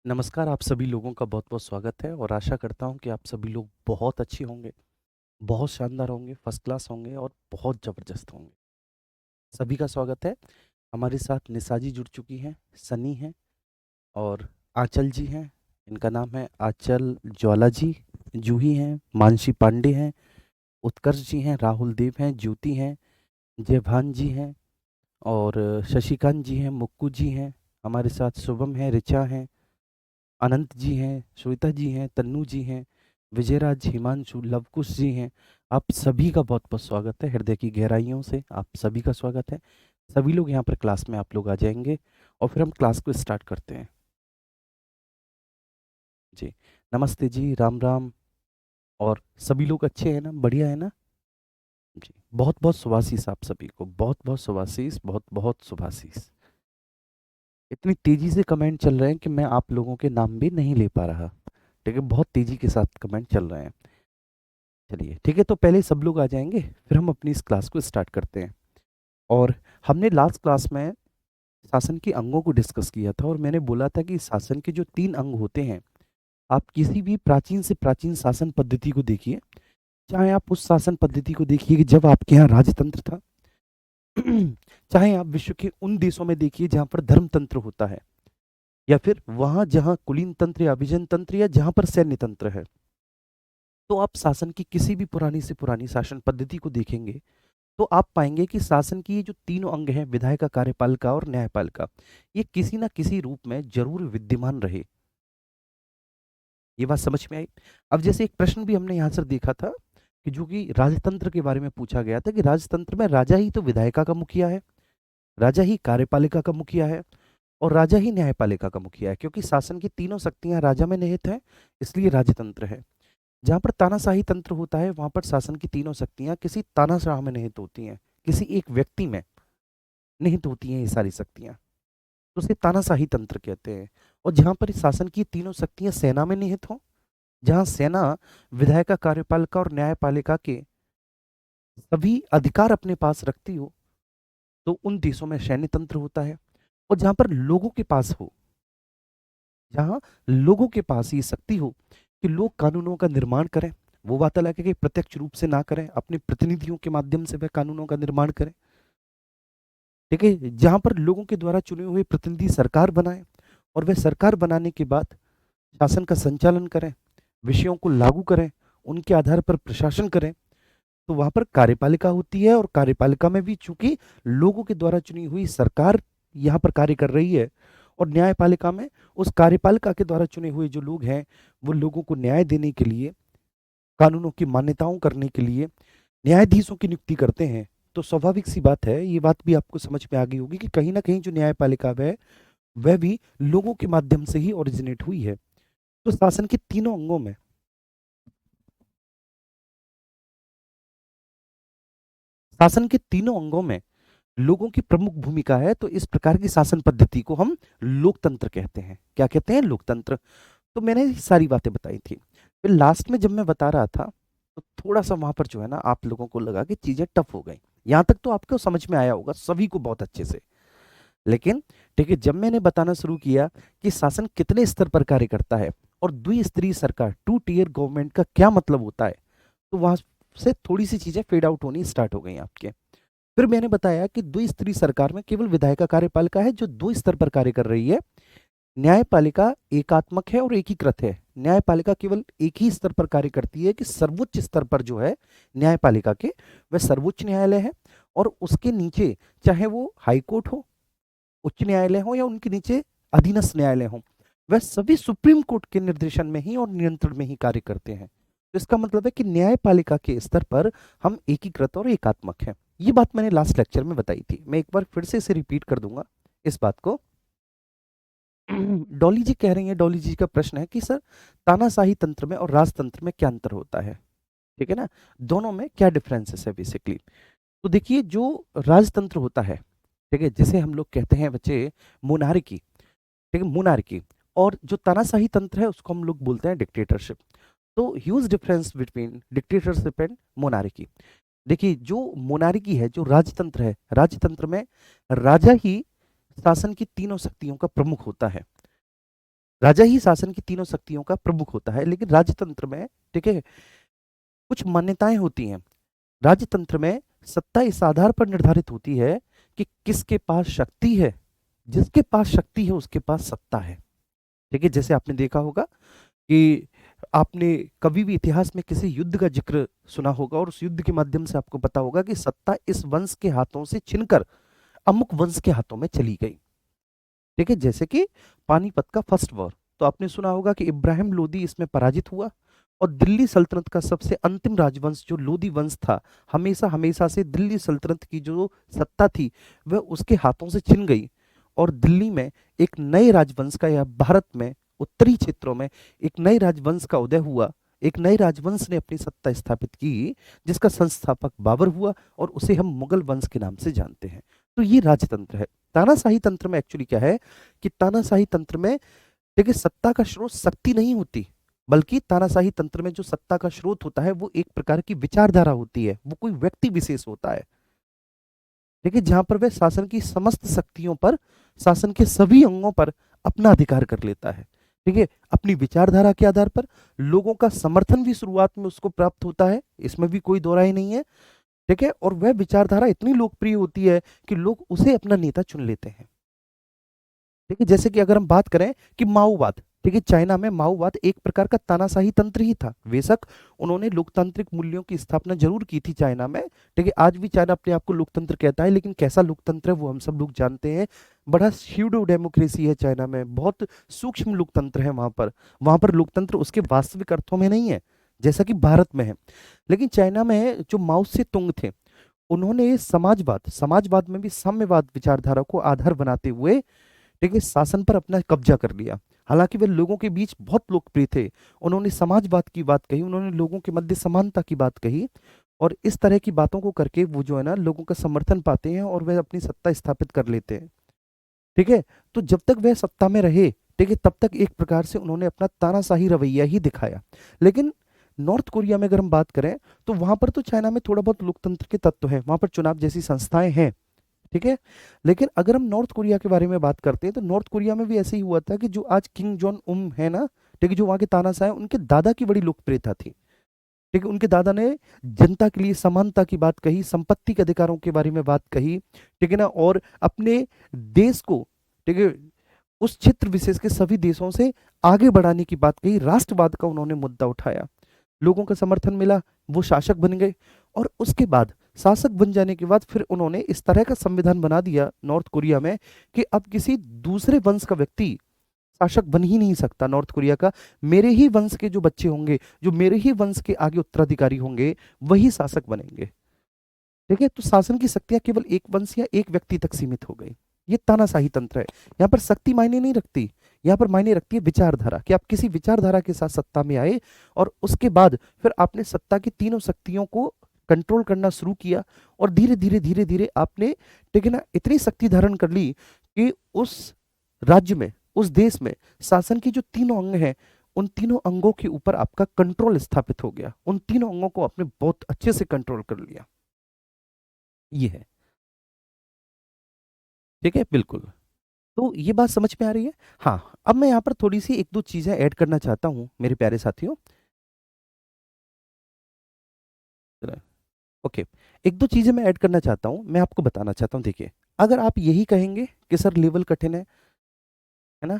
नमस्कार, आप सभी लोगों का बहुत-बहुत स्वागत है और आशा करता हूँ कि आप सभी लोग बहुत अच्छे होंगे, बहुत शानदार होंगे, फर्स्ट क्लास होंगे और बहुत ज़बरदस्त होंगे। सभी का स्वागत है। हमारे साथ निशा जी जुड़ चुकी हैं, सनी हैं और आंचल जी हैं। इनका नाम है आंचल ज्वाला जी, जूही हैं, मानसी पांडे हैं, उत्कर्ष जी हैं, राहुल देव हैं, ज्योति हैं, जयभान जी हैं और शशिकांत जी हैं, मुक्कू जी हैं। हमारे साथ शुभम है, ऋचा हैं, अनंत जी हैं, श्वेता जी हैं, तन्नू जी हैं, विजयराज, हिमांशु, लवकुश जी हैं। आप सभी का बहुत-बहुत स्वागत है, हृदय की गहराइयों से आप सभी का स्वागत है। सभी लोग यहाँ पर क्लास में आप लोग आ जाएँगे और फिर हम क्लास को स्टार्ट करते हैं। जी, नमस्ते जी, राम-राम और सभी लोग अच्छे हैं ना? बढ़िया है ना? जी, बहुत-बहुत शुभाशीष आप सभी को, बहुत-बहुत शुभाशीष, बहुत-बहुत शुभाशीष। इतनी तेज़ी से कमेंट चल रहे हैं कि मैं आप लोगों के नाम भी नहीं ले पा रहा, ठीक है? बहुत तेज़ी के साथ कमेंट चल रहे हैं। चलिए ठीक है, तो पहले सब लोग आ जाएंगे फिर हम अपनी इस क्लास को स्टार्ट करते हैं। और हमने लास्ट क्लास में शासन के अंगों को डिस्कस किया था और मैंने बोला था कि शासन के जो 3 अंग होते हैं, आप किसी भी प्राचीन से प्राचीन शासन पद्धति को देखिए, चाहे आप उस शासन पद्धति को देखिए कि जब आपके यहाँ राजतंत्र था, चाहे आप विश्व के उन देशों में देखिए जहाँ पर धर्मतंत्र होता है, या फिर वहाँ जहाँ कुलीन तंत्र या अभिजन तंत्र या जहाँ पर सैन्य तंत्र है, तो आप शासन की किसी भी पुरानी से पुरानी शासन पद्धति को देखेंगे तो आप पाएंगे कि शासन की ये जो तीनों अंग हैं, विधायिका, कार्यपालिका और न्यायपालिका, ये किसी ना किसी रूप में जरूर विद्यमान रहे। ये बात समझ में आई? अब जैसे एक प्रश्न भी हमने यहाँ से देखा था कि जो कि राजतंत्र के बारे में पूछा गया था कि राजतंत्र में राजा ही तो विधायिका का मुखिया है, राजा ही कार्यपालिका का मुखिया है और राजा ही न्यायपालिका का मुखिया है, क्योंकि शासन की तीनों शक्तियां राजा में निहित है, इसलिए राजतंत्र है। जहाँ पर तानाशाही तंत्र होता है वहां पर शासन की तीनों शक्तियां किसी तानाशाह में निहित होती हैं, किसी एक व्यक्ति में निहित होती हैं ये सारी शक्तियां, तो उसे तानाशाही तंत्र कहते हैं। और जहां पर इस शासन की तीनों शक्तियां सेना में निहित हों, जहां सेना विधायिका, कार्यपालिका और न्यायपालिका के सभी अधिकार अपने पास रखती हो, तो उन देशों में सैन्य तंत्र होता है। और जहां पर लोगों के पास हो, जहां लोगों के पास ये शक्ति हो कि लोग कानूनों का निर्माण करें, वो बात अलग है कि प्रत्यक्ष रूप से ना करें, अपने प्रतिनिधियों के माध्यम से वह कानूनों का निर्माण करें, ठीक है, जहां पर लोगों के द्वारा चुने हुए प्रतिनिधि सरकार बनाए और वह सरकार बनाने के बाद शासन का संचालन करें, विषयों को लागू करें, उनके आधार पर प्रशासन करें, तो वहां पर कार्यपालिका होती है। और कार्यपालिका में भी चूंकि लोगों के द्वारा चुनी हुई सरकार यहाँ पर कार्य कर रही है, और न्यायपालिका में उस कार्यपालिका के द्वारा चुने हुए जो लोग हैं वो लोगों को न्याय देने के लिए, कानूनों की मान्यताओं करने के लिए न्यायाधीशों की नियुक्ति करते हैं। तो स्वाभाविक सी बात है, ये बात भी आपको समझ में आ गई होगी कि कहीं ना कहीं जो न्यायपालिका है वह भी लोगों के माध्यम से ही ओरिजिनेट हुई है। तो शासन के तीनों अंगों में लोगों की प्रमुख भूमिका है, तो इस प्रकार की शासन पद्धति को हम लोकतंत्र कहते हैं। क्या कहते हैं? लोकतंत्र। तो मैंने ये सारी बातें बताई थी, फिर लास्ट में जब मैं बता रहा था तो थोड़ा सा वहां पर जो है ना आप लोगों को लगा कि चीजें टफ हो गई। यहां तक तो आपको समझ में आया होगा सभी को बहुत अच्छे से, लेकिन ठीक है, जब मैंने बताना शुरू किया कि शासन कितने स्तर पर कार्य करता है और द्विस्तरीय सरकार, टू टीयर गवर्नमेंट का क्या मतलब होता है, तो वहां से थोड़ी सी चीजें फेड आउट होनी स्टार्ट हो गई आपके। फिर मैंने बताया कि द्विस्तरीय सरकार में केवल विधायिका, कार्यपालिका है जो दो स्तर पर कार्य कर रही है। न्यायपालिका एकात्मक है और एकीकृत है। न्यायपालिका केवल एक ही स्तर पर कार्य करती है कि सर्वोच्च स्तर पर जो है न्यायपालिका के, वह सर्वोच्च न्यायालय है, और उसके नीचे चाहे वो हाई कोर्ट हो, उच्च न्यायालय हो, या उनके नीचे अधीनस्थ न्यायालय हो, वह सभी सुप्रीम कोर्ट के निर्देशन में ही और नियंत्रण में ही कार्य करते हैं। तो इसका मतलब है कि न्यायपालिका के स्तर पर हम एकीकृत और एकात्मक हैं। ये बात मैंने लास्ट लेक्चर में बताई थी, मैं एक बार फिर से इसे रिपीट कर दूंगा इस बात को। डॉली जी कह रही हैं, डॉली जी का प्रश्न है कि सर तानाशाही तंत्र में और राजतंत्र में क्या अंतर होता है, ठीक है ना, दोनों में क्या डिफरेंसेस है बेसिकली। तो देखिए, जो राजतंत्र होता है, ठीक है, जिसे हम लोग कहते हैं बच्चे मोनार्की, ठीक है, मोनार्की, और जो तानाशाही तंत्र है उसको हम लोग बोलते हैं डिक्टेटरशिप। तो huge difference between dictatorship and monarchy. देखिए, जो मोनार्की है, जो राजतंत्र है, राजतंत्र में राजा ही शासन की तीनों शक्तियों का प्रमुख होता है। राजा ही शासन की तीनों शक्तियों का प्रमुख होता है, लेकिन राजतंत्र में, ठीक है, कुछ मान्यताएं होती हैं। राजतंत्र में सत्ता इस आधार पर निर्धारित होती है कि किसके पास शक्ति है। जिसके पास शक्ति है उसके पास सत्ता है। ठीक है, जैसे आपने देखा होगा कि आपने कभी भी इतिहास में किसी युद्ध का जिक्र सुना होगा और उस युद्ध के माध्यम से आपको पता होगा कि सत्ता इस वंश के हाथों से छिनकर अमुक वंश के हाथों में चली गई। ठीक है, जैसे कि पानीपत का फर्स्ट वॉर, तो आपने सुना होगा कि इब्राहिम लोदी इसमें पराजित हुआ और दिल्ली सल्तनत का सबसे अंतिम राजवंश जो लोदी वंश था, हमेशा हमेशा से दिल्ली सल्तनत की जो सत्ता थी वह उसके हाथों से छिन गई और दिल्ली में एक नए राजवंश का, या भारत में उत्तरी क्षेत्रों में एक नए राजवंश का उदय हुआ। एक नए राजवंश ने अपनी सत्ता स्थापित की जिसका संस्थापक बाबर हुआ और उसे हम मुगल वंश के नाम से जानते हैं। तो ये राजतंत्र है। तानाशाही तंत्र में एक्चुअली क्या है कि तानाशाही तंत्र में, देखिए, सत्ता का स्रोत शक्ति नहीं होती, बल्कि तानाशाही तंत्र में जो सत्ता का स्रोत होता है वो एक प्रकार की विचारधारा होती है, वो कोई व्यक्ति विशेष होता है। देखिए, जहां पर वह शासन की समस्त शक्तियों पर, शासन के सभी अंगों पर अपना अधिकार कर लेता है। ठीक है, अपनी विचारधारा के आधार पर लोगों का समर्थन भी शुरुआत में उसको प्राप्त होता है, इसमें भी कोई दो राय नहीं है। ठीक है, और वह विचारधारा इतनी लोकप्रिय होती है कि लोग उसे अपना नेता चुन लेते हैं। ठीक है, जैसे कि अगर हम बात करें कि माओवाद, ठीक है, चाइना में माओवाद एक प्रकार का तानाशाही तंत्र ही था। बेशक उन्होंने लोकतांत्रिक मूल्यों की स्थापना जरूर की थी चाइना में। ठीक है, आज भी चाइना अपने आप को लोकतंत्र कहता है, लेकिन कैसा लोकतंत्र है वो हम सब लोग जानते हैं। बड़ा स्यूडो डेमोक्रेसी है चाइना में, बहुत सूक्ष्म लोकतंत्र है वहां पर लोकतंत्र उसके वास्तविक अर्थों में नहीं है जैसा कि भारत में है। लेकिन चाइना में जो माओ से तुंग थे, उन्होंने समाजवाद, समाजवाद में भी साम्यवाद विचारधारा को आधार बनाते हुए, ठीक है, शासन पर अपना कब्जा कर लिया। हालांकि वे लोगों के बीच बहुत लोकप्रिय थे। उन्होंने समाजवाद की बात कही, उन्होंने लोगों के मध्य समानता की बात कही, और इस तरह की बातों को करके वो जो है ना लोगों का समर्थन पाते हैं और वह अपनी सत्ता स्थापित कर लेते हैं। ठीक है, तो जब तक वह सत्ता में रहे, ठीक है, तब तक एक प्रकार से उन्होंने अपना तानाशाही रवैया ही दिखाया। लेकिन नॉर्थ कोरिया में अगर हम बात करें तो वहां पर तो चाइना में थोड़ा बहुत लोकतंत्र के तत्व है, वहां पर चुनाव जैसी संस्थाएं हैं। ठीक है, लेकिन अगर हम नॉर्थ कोरिया के बारे में बात करते हैं तो नॉर्थ कोरिया में भी ऐसे ही हुआ था कि जो आज किंग जॉन उम है ना, ठीक है, जो वहाँ के तानाशाह हैं, उनके दादा की बड़ी लोकप्रियता थी। ठीक है, उनके दादा ने जनता के लिए समानता की बात कही, संपत्ति के अधिकारों के बारे में बात कही, ठीक है ना, और अपने देश को, ठीक है, उस क्षेत्र विशेष के सभी देशों से आगे बढ़ाने की बात कही, राष्ट्रवाद का उन्होंने मुद्दा उठाया। लोगों का समर्थन मिला, वो शासक बन गए, और उसके बाद शासक बन जाने के बाद फिर उन्होंने इस तरह का संविधान बना दिया नॉर्थ कोरिया में कि अब किसी दूसरे वंश का व्यक्ति शासक बन ही नहीं सकता नॉर्थ कोरिया का। मेरे ही वंश के जो बच्चे होंगे, जो मेरे ही वंश के आगे उत्तराधिकारी होंगे, वही शासक बनेंगे। ठीक है, तो शासन की शक्तियां केवल एक वंश या एक व्यक्ति तक सीमित हो गई। ये तानाशाही तंत्र है। यहाँ पर शक्ति मायने नहीं रखती, यहाँ पर मायने रखती है विचारधारा, कि आप किसी विचारधारा के साथ सत्ता में आए और उसके बाद फिर आपने सत्ता की तीनों शक्तियों को कंट्रोल करना शुरू किया, और धीरे धीरे धीरे धीरे आपने, ठीक है ना, इतनी शक्ति धारण कर ली कि उस राज्य में, उस देश में शासन की जो तीनों अंग हैं, उन तीनों अंगों के ऊपर आपका कंट्रोल स्थापित हो गया। उन तीनों अंगों को आपने बहुत अच्छे से कंट्रोल कर लिया। ये है। ठीक है, बिल्कुल। तो ये बात समझ में आ रही है? हाँ, अब मैं यहाँ पर थोड़ी सी एक दो चीजें ऐड करना चाहता हूँ मेरे प्यारे साथियों। जरा, ओके, एक दो चीजें मैं ऐड करना चाहता हूँ, मैं आपको बताना चाहता हूँ। देखिए, अगर आप यही कहेंगे कि सर लेवल कठिन है ना,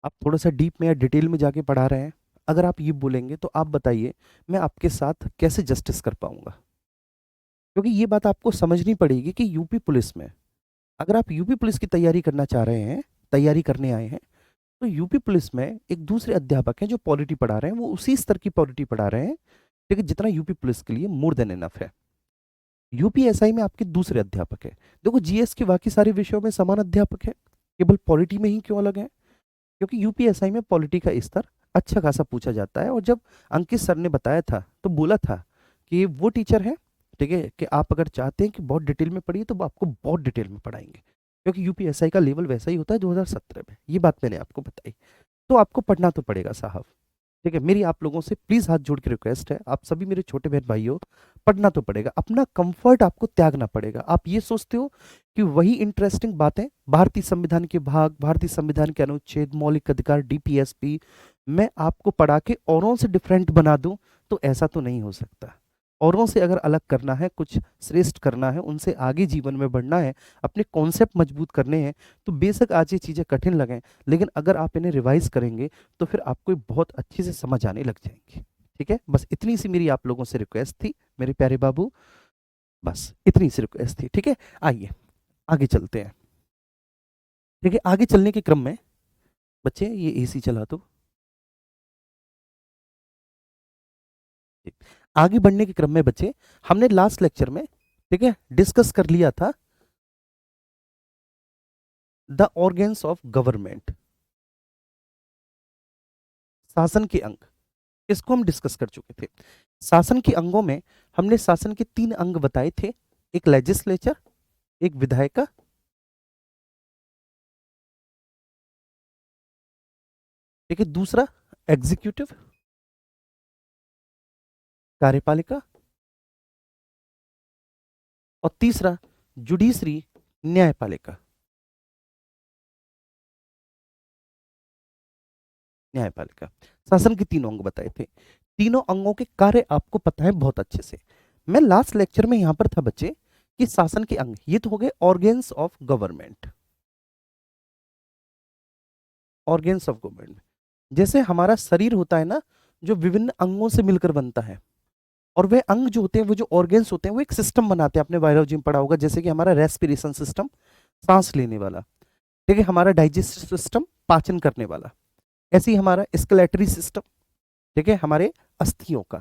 आप थोड़ा सा डीप में या डिटेल में जाके पढ़ा रहे हैं, अगर आप ये बोलेंगे तो आप बताइए मैं आपके साथ कैसे जस्टिस कर पाऊंगा। क्योंकि ये बात आपको समझनी पड़ेगी कि यूपी पुलिस में, अगर आप यूपी पुलिस की तैयारी करना चाह रहे हैं, तैयारी करने आए हैं, तो यूपी पुलिस में एक दूसरे अध्यापक हैं जो पॉलिटी पढ़ा रहे हैं, वो उसी स्तर की पॉलिटी पढ़ा रहे हैं, लेकिन जितना यूपी पुलिस के लिए मोर देन इनफ है। यूपीएसआई में आपके दूसरे अध्यापक है। देखो, जीएस के बाकी सारे विषयों में समान अध्यापक है, केवल पॉलिटी में ही क्यों अलग है? क्योंकि यूपीएसआई में पॉलिटी का स्तर अच्छा खासा पूछा जाता है। और जब अंकित सर ने बताया था तो बोला था कि वो टीचर है, ठीक है, कि आप अगर चाहते हैं कि बहुत डिटेल में पढ़िए तो वो आपको बहुत डिटेल में पढ़ाएंगे, क्योंकि यूपीएसआई का लेवल वैसा ही होता है 2017 में। ये बात मैंने आपको बताई, तो आपको पढ़ना तो पड़ेगा साहब। ठीक है, मेरी आप लोगों से प्लीज हाथ जोड़ के रिक्वेस्ट है, आप सभी मेरे छोटे बहन भाइयों, पढ़ना तो पड़ेगा, अपना कंफर्ट आपको त्यागना पड़ेगा। आप ये सोचते हो कि वही इंटरेस्टिंग बातें भारतीय संविधान के भाग, भारतीय संविधान के अनुच्छेद, मौलिक अधिकार, डीपीएसपी मैं आपको पढ़ा के औरों से डिफरेंट बना दूं, तो ऐसा तो नहीं हो सकता। औरों से अगर अलग करना है, कुछ श्रेष्ठ करना है, उनसे आगे जीवन में बढ़ना है, अपने कॉन्सेप्ट मजबूत करने हैं, तो बेशक आज ये चीज़ें कठिन लगें, लेकिन अगर आप इन्हें रिवाइज करेंगे तो फिर आपको बहुत अच्छे से समझ आने लग जाएंगी। ठीक है, बस इतनी सी मेरी आप लोगों से रिक्वेस्ट थी मेरे प्यारे बाबू, बस इतनी सी रिक्वेस्ट थी। ठीक है, आइए आगे चलते हैं। ठीक है, आगे चलने के क्रम में बच्चे ये एसी चला दो। आगे बढ़ने के क्रम में बच्चे हमने लास्ट लेक्चर में, ठीक है, डिस्कस कर लिया था द ऑर्गेन्स ऑफ गवर्नमेंट, शासन के अंग, इसको हम डिस्कस कर चुके थे। शासन के अंगों में हमने शासन के 3 अंग बताए थे, एक लेजिस्लेचर, एक विधायिका, ठीक है, दूसरा एग्जीक्यूटिव कार्यपालिका, और तीसरा जुडिशरी न्यायपालिका। न्यायपालिका, शासन के 3 अंग बताए थे। तीनों अंगों के कार्य आपको पता है बहुत अच्छे से। मैं लास्ट लेक्चर में यहां पर था बच्चे कि शासन के अंग ये तो हो गए organs of government, organs of government. जैसे हमारा शरीर होता है ना, जो विभिन्न अंगों से मिलकर बनता है, और वे अंग जो होते हैं, वो जो ऑर्गेन्स होते हैं, वो एक सिस्टम बनाते हैं। आपने बायोलॉजी में पढ़ा होगा, जैसे कि हमारा रेस्पिरेशन सिस्टम, सांस लेने वाला, ठीक है, हमारा डाइजेस्टिव सिस्टम, पाचन करने वाला, ऐसे ही हमारा स्केलेटरी सिस्टम, ठीक है, हमारे अस्थियों का,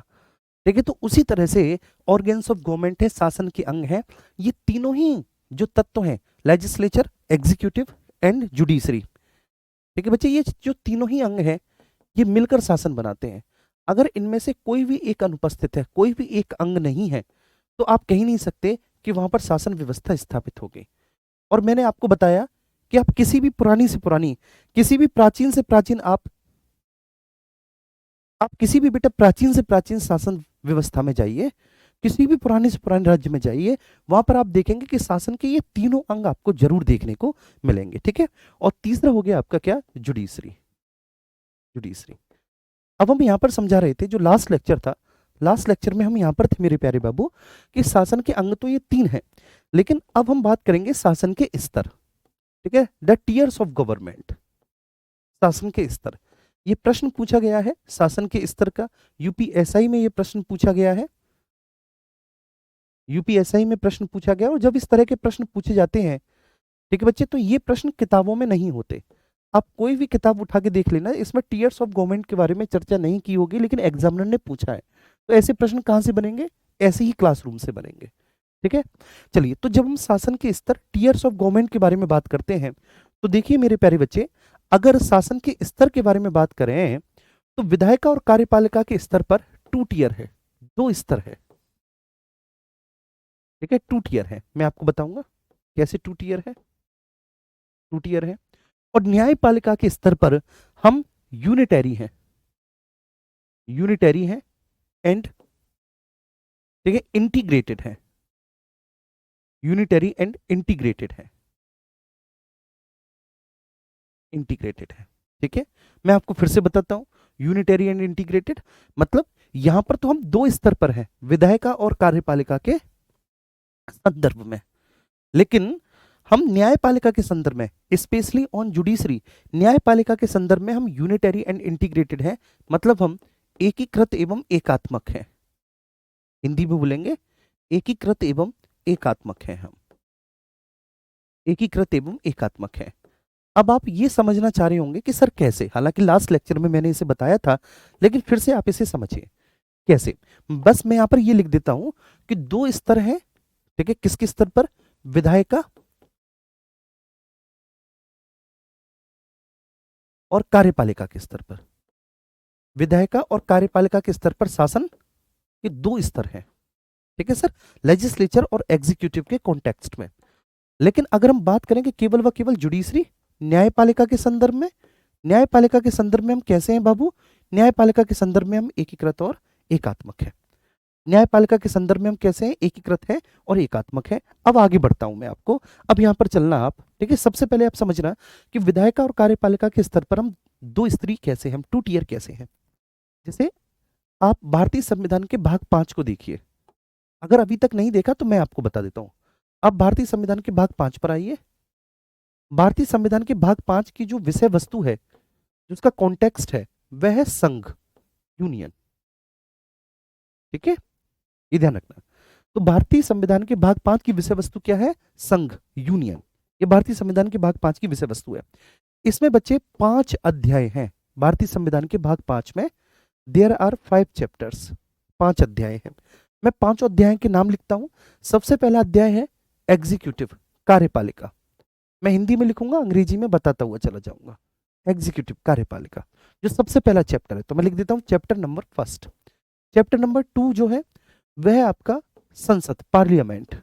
ठीक है। तो उसी तरह से ऑर्गेन्स ऑफ गवर्नमेंट है, शासन के अंग है। ये तीनों ही जो तत्व हैं, लेजिस्लेचर, एग्जीक्यूटिव एंड जुडिशरी, ठीक है बच्चे, ये जो तीनों ही अंग हैं, ये मिलकर शासन बनाते हैं। अगर इनमें से कोई भी एक अनुपस्थित है, कोई भी एक अंग नहीं है, तो आप कह नहीं सकते कि वहां पर शासन व्यवस्था स्थापित हो गई। और मैंने आपको बताया कि आप किसी भी पुरानी से पुरानी, किसी भी प्राचीन से प्राचीन, आप किसी भी बेटा प्राचीन से प्राचीन शासन व्यवस्था में जाइए, किसी भी पुराने से पुराने राज्य में जाइए, वहां पर आप देखेंगे कि शासन के ये तीनों अंग आपको जरूर देखने को मिलेंगे। ठीक है, और तीसरा हो गया आपका क्या, जुडिशरी। जुडिशरी, अब हम यहां पर समझा रहे थे, जो लास्ट लेक्चर था, लास्ट लेक्चर में हम यहां पर थे मेरे प्यारे बाबू, कि शासन के अंग तो ये 3 हैं, लेकिन अब हम बात करेंगे शासन के स्तर। ठीक है, द टीयर्स ऑफ गवर्नमेंट, शासन के स्तर। ये प्रश्न पूछा गया है शासन के स्तर का, यूपीएसआई में ये प्रश्न पूछा गया है, यूपीएसआई में प्रश्न पूछा गया। और जब इस तरह के प्रश्न पूछे जाते हैं, ठीक है बच्चे, तो ये प्रश्न किताबों में नहीं होते। आप कोई भी किताब उठा के देख लेना, इसमें टीयर्स ऑफ गवर्नमेंट के बारे में चर्चा नहीं की होगी, लेकिन एग्जामिनर ने पूछा है। तो ऐसे प्रश्न कहां से बनेंगे, ऐसे ही क्लासरूम से बनेंगे। ठीक है, चलिए, तो जब हम शासन के स्तर, टीयर्स ऑफ गवर्नमेंट के बारे में बात करते हैं, तो देखिए मेरे प्यारे बच्चे, अगर शासन के स्तर के बारे में बात करें, तो विधायिका और कार्यपालिका के स्तर पर 2 टीयर है, 2 स्तर है। ठीक है, 2 टीयर है, मैं आपको बताऊंगा कैसे 2 टीयर है। 2 टीयर है, और न्यायपालिका के स्तर पर हम यूनिटरी हैं, यूनिटरी हैं एंड, ठीक है, इंटीग्रेटेड है, यूनिटरी एंड इंटीग्रेटेड है, इंटीग्रेटेड है। ठीक है, मैं आपको फिर से बताता हूं, यूनिटरी एंड इंटीग्रेटेड मतलब यहां पर तो हम 2 स्तर पर हैं, विधायिका और कार्यपालिका के संदर्भ में, लेकिन हम न्यायपालिका के संदर्भ में, स्पेशली ऑन जुडिशरी, न्यायपालिका के संदर्भ में हम यूनिटरी एंड इंटीग्रेटेड हैं, मतलब हम एकीकृत एवं एकात्मक हैं। हिंदी में बोलेंगे एकीकृत एवं एकात्मक हैं हम, एकीकृत एवं एकात्मक हैं। अब आप ये समझना चाह रहे होंगे कि सर कैसे, हालांकि लास्ट लेक्चर में मैंने इसे बताया था, लेकिन फिर से आप इसे समझिए कैसे। बस मैं यहां पर ये लिख देता हूं कि 2 स्तर हैं, ठीक है, किसके स्तर पर, विधायिका और कार्यपालिका के स्तर पर, विधायिका और कार्यपालिका के स्तर पर शासन के 2 स्तर हैं। ठीक है सर, लेजिस्लेचर और एग्जीक्यूटिव के कॉन्टेक्स्ट में। लेकिन अगर हम बात करेंगे केवल व केवल जुडिशरी, न्यायपालिका के संदर्भ में, न्यायपालिका के संदर्भ में हम कैसे हैं बाबू, न्यायपालिका के संदर्भ में हम एकीकृत और एकात्मक है। न्यायपालिका के संदर्भ में हम कैसे हैं, एकीकृत है और एकात्मक है। अब आगे बढ़ता हूं मैं आपको, अब यहां पर चलना आप, ठीक है। सबसे पहले आप समझना कि विधायिका और कार्यपालिका के स्तर पर हम दो स्तरीय कैसे हैं, हम टू टीयर कैसे हैं। जैसे आप भारतीय संविधान के भाग 5 को देखिए, अगर अभी तक नहीं देखा तो मैं आपको बता देता हूं। आप भारतीय संविधान के भाग 5 पर आइए। भारतीय संविधान के भाग 5 की जो विषय वस्तु है, जो उसका कॉन्टेक्स्ट है, वह है संघ, यूनियन, ठीक है, ये ध्यान रखना। तो भारतीय संविधान के भाग 5 की विषय वस्तु क्या है, संघ, यूनियन। ये भारतीय संविधान के भाग 5 की विषय वस्तु है। इसमें बच्चे 5 अध्याय हैं। भारतीय संविधान के भाग 5 में देयर आर 5 चैप्टर्स, 5 अध्याय हैं। मैं 5 अध्याय के नाम लिखता हूं। सबसे पहला अध्याय है एग्जीक्यूटिव, कार्यपालिका। मैं हिंदी में लिखूंगा, अंग्रेजी में बताता हुआ चला जाऊंगा। एग्जीक्यूटिव, कार्यपालिका, जो सबसे पहला चैप्टर है, तो मैं लिख देता हूं चैप्टर नंबर 1। चैप्टर नंबर 2 जो है वह है आपका संसद, पार्लियामेंट।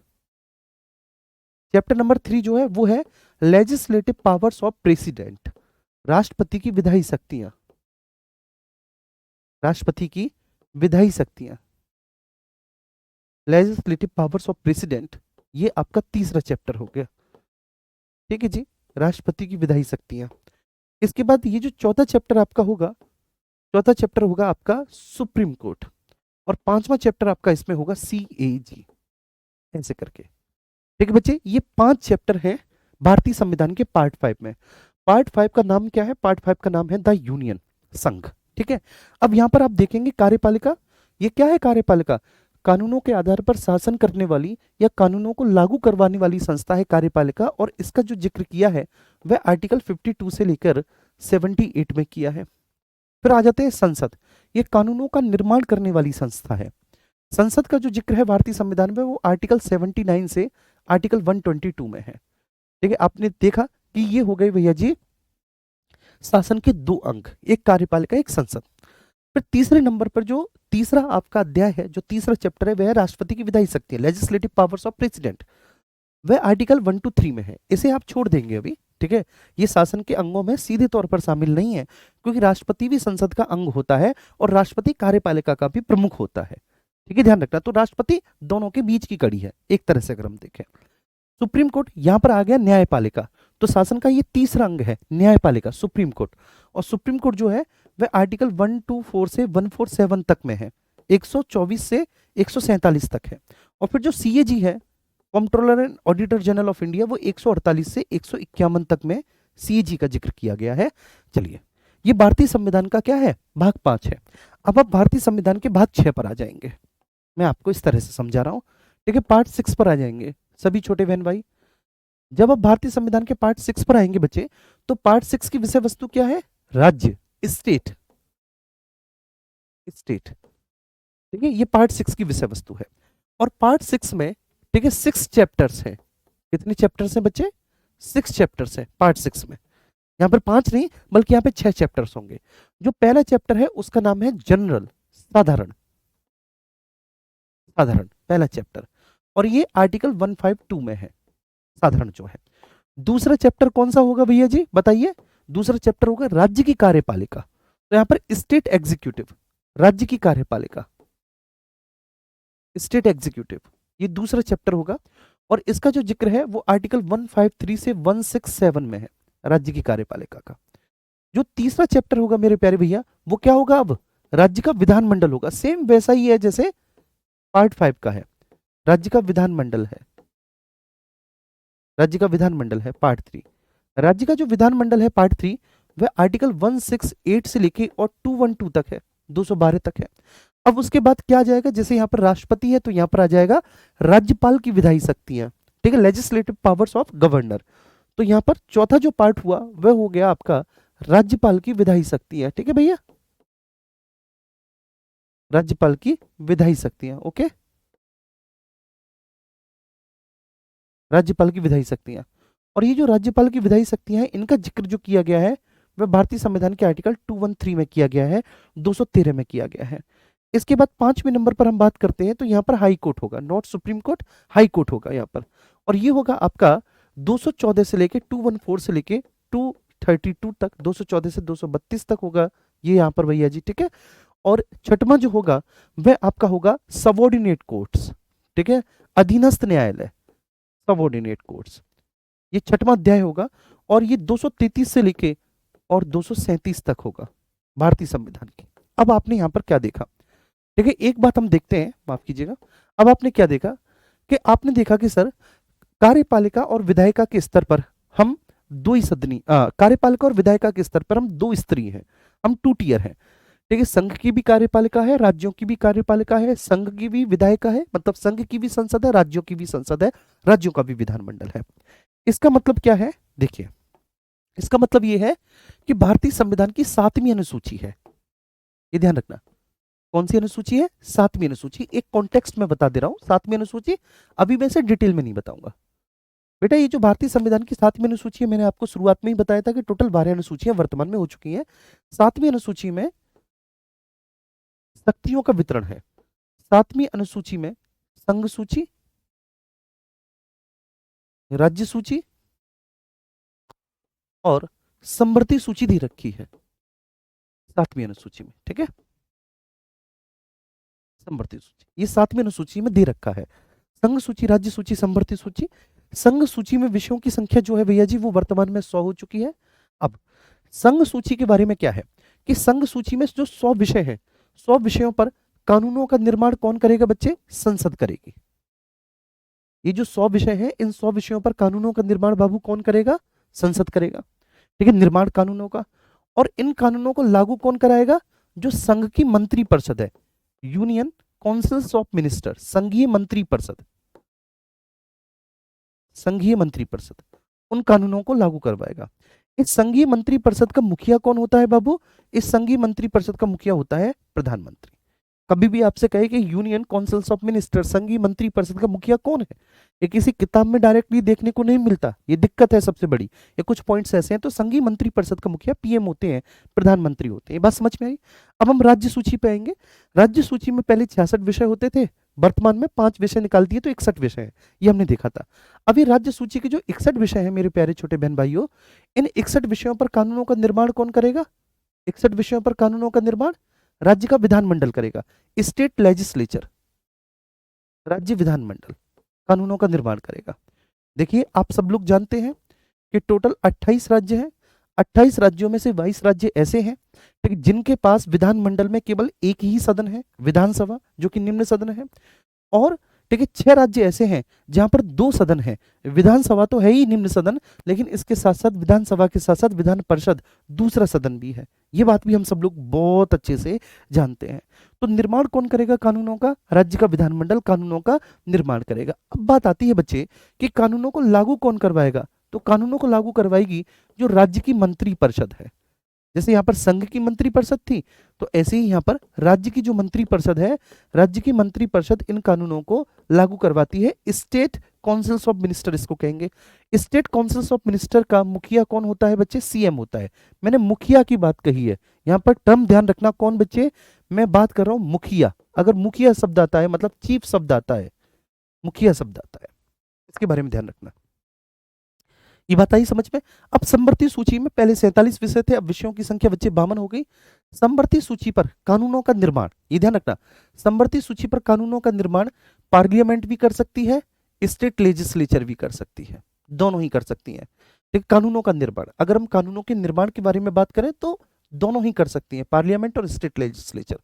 चैप्टर नंबर 3 जो है वो है लेजिस्लेटिव पावर्स ऑफ प्रेसिडेंट, राष्ट्रपति की विधायी शक्तियां, राष्ट्रपति की विधायी शक्तियां, लेजिस्लेटिव पावर्स ऑफ प्रेसिडेंट, ये आपका तीसरा चैप्टर हो गया, ठीक है जी, राष्ट्रपति की विधायी शक्तियां। इसके बाद ये जो चौथा चैप्टर आपका होगा, चौथा चैप्टर होगा आपका सुप्रीम कोर्ट, और 5वां चैप्टर आपका इसमें होगा CAG, ऐसे करके, ठीक है बच्चे। ये 5 चैप्टर हैं भारतीय संविधान के पार्ट 5 में। पार्ट 5 का नाम क्या है, पार्ट 5 का नाम है द यूनियन, संघ, ठीक है। अब यहां पर आप देखेंगे कार्यपालिका, ये क्या है कार्यपालिका, कानूनों के आधार पर शासन करने वाली या कानूनों को लागू करवाने वाली संस्था है कार्यपालिका, और इसका जो जिक्र किया है वह आर्टिकल 52 से लेकर 78 में किया है। फिर आ जाते हैं संसद, ये कानूनों का निर्माण करने वाली संस्था है। संसद का जो जिक्र है भारतीय संविधान में वो आर्टिकल 79 से आर्टिकल 122 में है, ठीक है। आपने देखा कि ये हो गए भैया जी शासन के 2 अंग, एक कार्यपालिका, एक संसद। फिर तीसरे नंबर पर जो तीसरा आपका अध्याय है, जो तीसरा चैप्टर है, वह है राष्ट्रपति की विधायी शक्ति, लेजिस्लेटिव पावर्स ऑफ प्रेसिडेंट। वह आर्टिकल 1 to 3 में है, इसे आप छोड़ देंगे अभी, ठीक है। ये शासन के अंगों में सीधे तौर पर शामिल नहीं है, क्योंकि राष्ट्रपति भी संसद का अंग होता है और राष्ट्रपति कार्यपालिका का भी प्रमुख होता है, ठीक है, ध्यान रखना। तो राष्ट्रपति दोनों के बीच की कड़ी है एक तरह से अगर हम देखें। सुप्रीम कोर्ट यहां पर आ गया न्यायपालिका, तो शासन का ये तीसरा अंग है न्यायपालिका, सुप्रीम कोर्ट। और सुप्रीम कोर्ट जो है वह आर्टिकल 124 से 147 तक में है, 124 से 147 तक है। और फिर जो CAG है, controller and auditor general of India, वो 148 से 151 तक में CAG का जिक्र किया गया है। चलिए, ये भारतीय संविधान का क्या है, भाग 5 है। अब आप भारतीय संविधान के भाग 6 पर आ जाएंगे, मैं आपको इस तरह से समझा रहा हूं, ठीक है। पार्ट 6 पर आ जाएंगे सभी छोटे बहन भाई। जब आप भारतीय संविधान के पार्ट 6 पर आएंगे बच्चे, तो पार्ट 6 की विषय वस्तु क्या है, राज्य, स्टेट, स्टेट, ठीक है, ये पार्ट 6 की विषय वस्तु है। और पार्ट 6 में, ठीक है, 6 चैप्टर्स हैं। कितने चैप्टर्स हैं बच्चे, 6 चैप्टर्स हैं पार्ट 6 में। यहां पर 5 नहीं बल्कि यहां पे 6 चैप्टर्स होंगे। जो पहला चैप्टर है उसका नाम है जनरल, साधारण, साधारण, पहला चैप्टर, और ये आर्टिकल 152 में है, साधारण जो है। दूसरा चैप्टर कौन सा होगा भैया जी बताइए, दूसरा चैप्टर होगा राज्य की कार्यपालिका। तो यहां पर स्टेट एग्जीक्यूटिव, राज्य की कार्यपालिका, स्टेट एग्जीक्यूटिव, ये दूसरा चैप्टर होगा। और इसका जो जिक्र है वो आर्टिकल 153 से 167 में है, राज्य की कार्यपालिका का। जो तीसरा चैप्टर होगा मेरे प्यारे भैया, वो क्या होगा, अब राज्य का विधानमंडल होगा। सेम वैसा ही है जैसे पार्ट 5 का है, राज्य का विधानमंडल है, राज्य का विधानमंडल है पार्ट 3। राज्य का जो विधानमंडल है पार्ट 3, वह आर्टिकल 168 से लेके और 212 तक है, 212 तक है। अब उसके बाद क्या आ जाएगा, जैसे यहाँ पर राष्ट्रपति है तो यहाँ पर आ जाएगा राज्यपाल की विधायी शक्तियां, ठीक है, लेजिस्लेटिव पावर्स ऑफ गवर्नर। तो यहाँ पर चौथा जो पार्ट हुआ वह हो गया आपका राज्यपाल की विधायी शक्तियां, ठीक है भैया, राज्यपाल की विधायी शक्तियां, ओके, राज्यपाल की विधायी शक्तियां। और ये जो राज्यपाल की विधायी शक्तियां हैं, इनका जिक्र जो किया गया है वह भारतीय संविधान के आर्टिकल 213 में किया गया है, 213 में किया गया है। इसके बाद 5वें नंबर पर हम बात करते हैं, तो यहाँ पर हाई कोर्ट होगा, not supreme court, high court होगा यहाँ पर। और ये होगा आपका 214 से लेके 214 से लेके 232 तक, 214 से 232 तक होगा ये यहाँ पर भैया जी, ठीक है। और छठवां जो होगा वह आपका होगा सबऑर्डिनेट कोर्ट्स, ठीक है, अधीनस्थ न्यायालय, सबऑर्डिनेट कोर्ट्स, ये छठवां अध्याय होगा और ये 233 से लेके और 237 तक होगा भारतीय संविधान की। अब आपने यहां पर क्या देखा, देखिए एक बात हम देखते हैं, माफ कीजिएगा, अब आपने क्या देखा कि आपने देखा कि सर कार्यपालिका और विधायिका के स्तर पर हम दो ही सदनी, कार्यपालिका और विधायिका के स्तर पर हम दो स्तरीय हैं, हम टू टियर हैं, ठीक है, संघ की भी कार्यपालिका है, राज्यों की भी कार्यपालिका है, संघ की भी विधायिका है, मतलब संघ की भी संसद है, राज्यों की भी संसद है, राज्यों का भी विधानमंडल है। इसका मतलब क्या है, देखिए इसका मतलब यह है कि भारतीय संविधान की 7वीं अनुसूची है, ये ध्यान रखना, कौन सी अनुसूची है, 7वीं अनुसूची, एक कॉन्टेक्स्ट में बता दे रहा हूं, 7वीं अनुसूची, अभी मैं इसे डिटेल में नहीं बताऊंगा बेटा। ये जो भारतीय संविधान की 7वीं अनुसूची है, मैंने आपको शुरुआत में ही बताया था कि टोटल 12 अनुसूचियां वर्तमान में हो चुकी हैं। 7वीं अनुसूची में शक्तियों का वितरण है, 7वीं अनुसूची में संघ सूची, राज्य सूची और समवर्ती सूची दी रखी है 7वीं अनुसूची में, ठीक है, समवर्ती सूची ये 7वीं अनुसूची में दे रखा है, संघ सूची, राज्य सूची, समवर्ती सूची। संघ सूची में विषयों की संख्या जो है भैया जी वो वर्तमान में 100 हो चुकी है। अब संघ सूची के बारे में क्या है कि संघ सूची में जो 100 विषय है, 100 विषयों पर कानूनों का निर्माण कौन करेगा बच्चे, संसद करेगी। ये जो 100 विषय है, इन 100 विषयों पर कानूनों का निर्माण बाबू कौन करेगा, संसद करेगा, ठीक है, निर्माण कानूनों का। और इन कानूनों को लागू कौन कराएगा, जो संघ की मंत्री परिषद है, यूनियन काउंसिल्स ऑफ मिनिस्टर, संघीय मंत्री परिषद, संघीय मंत्री परिषद उन कानूनों को लागू करवाएगा। इस संघीय मंत्री परिषद का मुखिया कौन होता है बाबू, इस संघीय मंत्री परिषद का मुखिया होता है प्रधानमंत्री। कभी भी आपसे कहे कि यूनियन काउंसिल्स ऑफ मिनिस्टर, संघीय मंत्री परिषद का मुखिया कौन है, ये किसी किताब में डायरेक्टली देखने को नहीं मिलता, ये दिक्कत है सबसे बड़ी, ये कुछ पॉइंट्स ऐसे हैं। तो संघीय मंत्री परिषद का मुखिया पीएम होते हैं, प्रधानमंत्री होते हैं, ये बात समझ में आई। अब हम राज्य सूची पे आएंगे। राज्य सूची में पहले 66 विषय होते थे, वर्तमान में 5 विषय निकाल दिए तो 61 विषय है, ये हमने देखा था। अब ये राज्य सूची के जो 61 विषय हैं मेरे प्यारे छोटे बहन भाइयों, इन 61 विषयों पर कानूनों का निर्माण कौन करेगा, 61 विषयों पर कानूनों का निर्माण राज्य का विधानमंडल करेगा, स्टेट लेजिस्लेचर, राज्य विधानमंडल कानूनों का निर्माण करेगा। देखिए आप सब लोग जानते हैं कि टोटल 28 राज्य हैं, 28 राज्यों में से 22 राज्य ऐसे हैं ठीक है, जिनके पास विधानमंडल में केवल एक ही सदन है, विधानसभा, जो कि निम्न सदन है। और ठीक है 6 राज्य ऐसे हैं जहां पर 2 सदन है, विधानसभा तो है ही निम्न सदन, लेकिन इसके साथ साथ विधानसभा के साथ साथ विधान परिषद दूसरा सदन भी है। ये बात भी हम सब लोग बहुत अच्छे से जानते हैं। तो निर्माण कौन करेगा कानूनों का, राज्य का विधानमंडल कानूनों का निर्माण करेगा। अब बात आती है बच्चे कि कानूनों को लागू कौन करवाएगा, तो कानूनों को लागू करवाएगी जो राज्य की मंत्री परिषद है। जैसे यहाँ पर संघ की मंत्री परिषद थी, तो ऐसे ही यहाँ पर राज्य की जो मंत्री परिषद है, राज्य की मंत्री परिषद इन कानूनों को लागू करवाती है। स्टेट काउंसिल्स ऑफ मिनिस्टर इसको कहेंगे। स्टेट काउंसिल्स ऑफ मिनिस्टर का मुखिया कौन होता है बच्चे, सीएम होता है। मैंने मुखिया की बात कही है, यहाँ पर टर्म ध्यान रखना, कौन बच्चे, मैं बात कर रहा हूँ मुखिया। अगर मुखिया शब्द आता है मतलब चीफ शब्द आता है, मुखिया शब्द आता है, इसके बारे में ध्यान रखना। ये बात आई समझ में। अब समवर्ती सूची में पहले 47 विषय थे, अब विषयों की संख्या बच्चे 52 हो गई। समवर्ती सूची पर कानूनों का निर्माण, ये ध्यान रखना, समवर्ती सूची पर कानूनों का निर्माण पार्लियामेंट भी कर सकती है, स्टेट लेजिस्लेचर भी कर सकती है, दोनों ही कर सकती है। ठीक, कानूनों का निर्माण, अगर हम कानूनों के निर्माण के बारे में बात करें तो दोनों ही कर सकती है, पार्लियामेंट और स्टेट लेजिस्लेचर।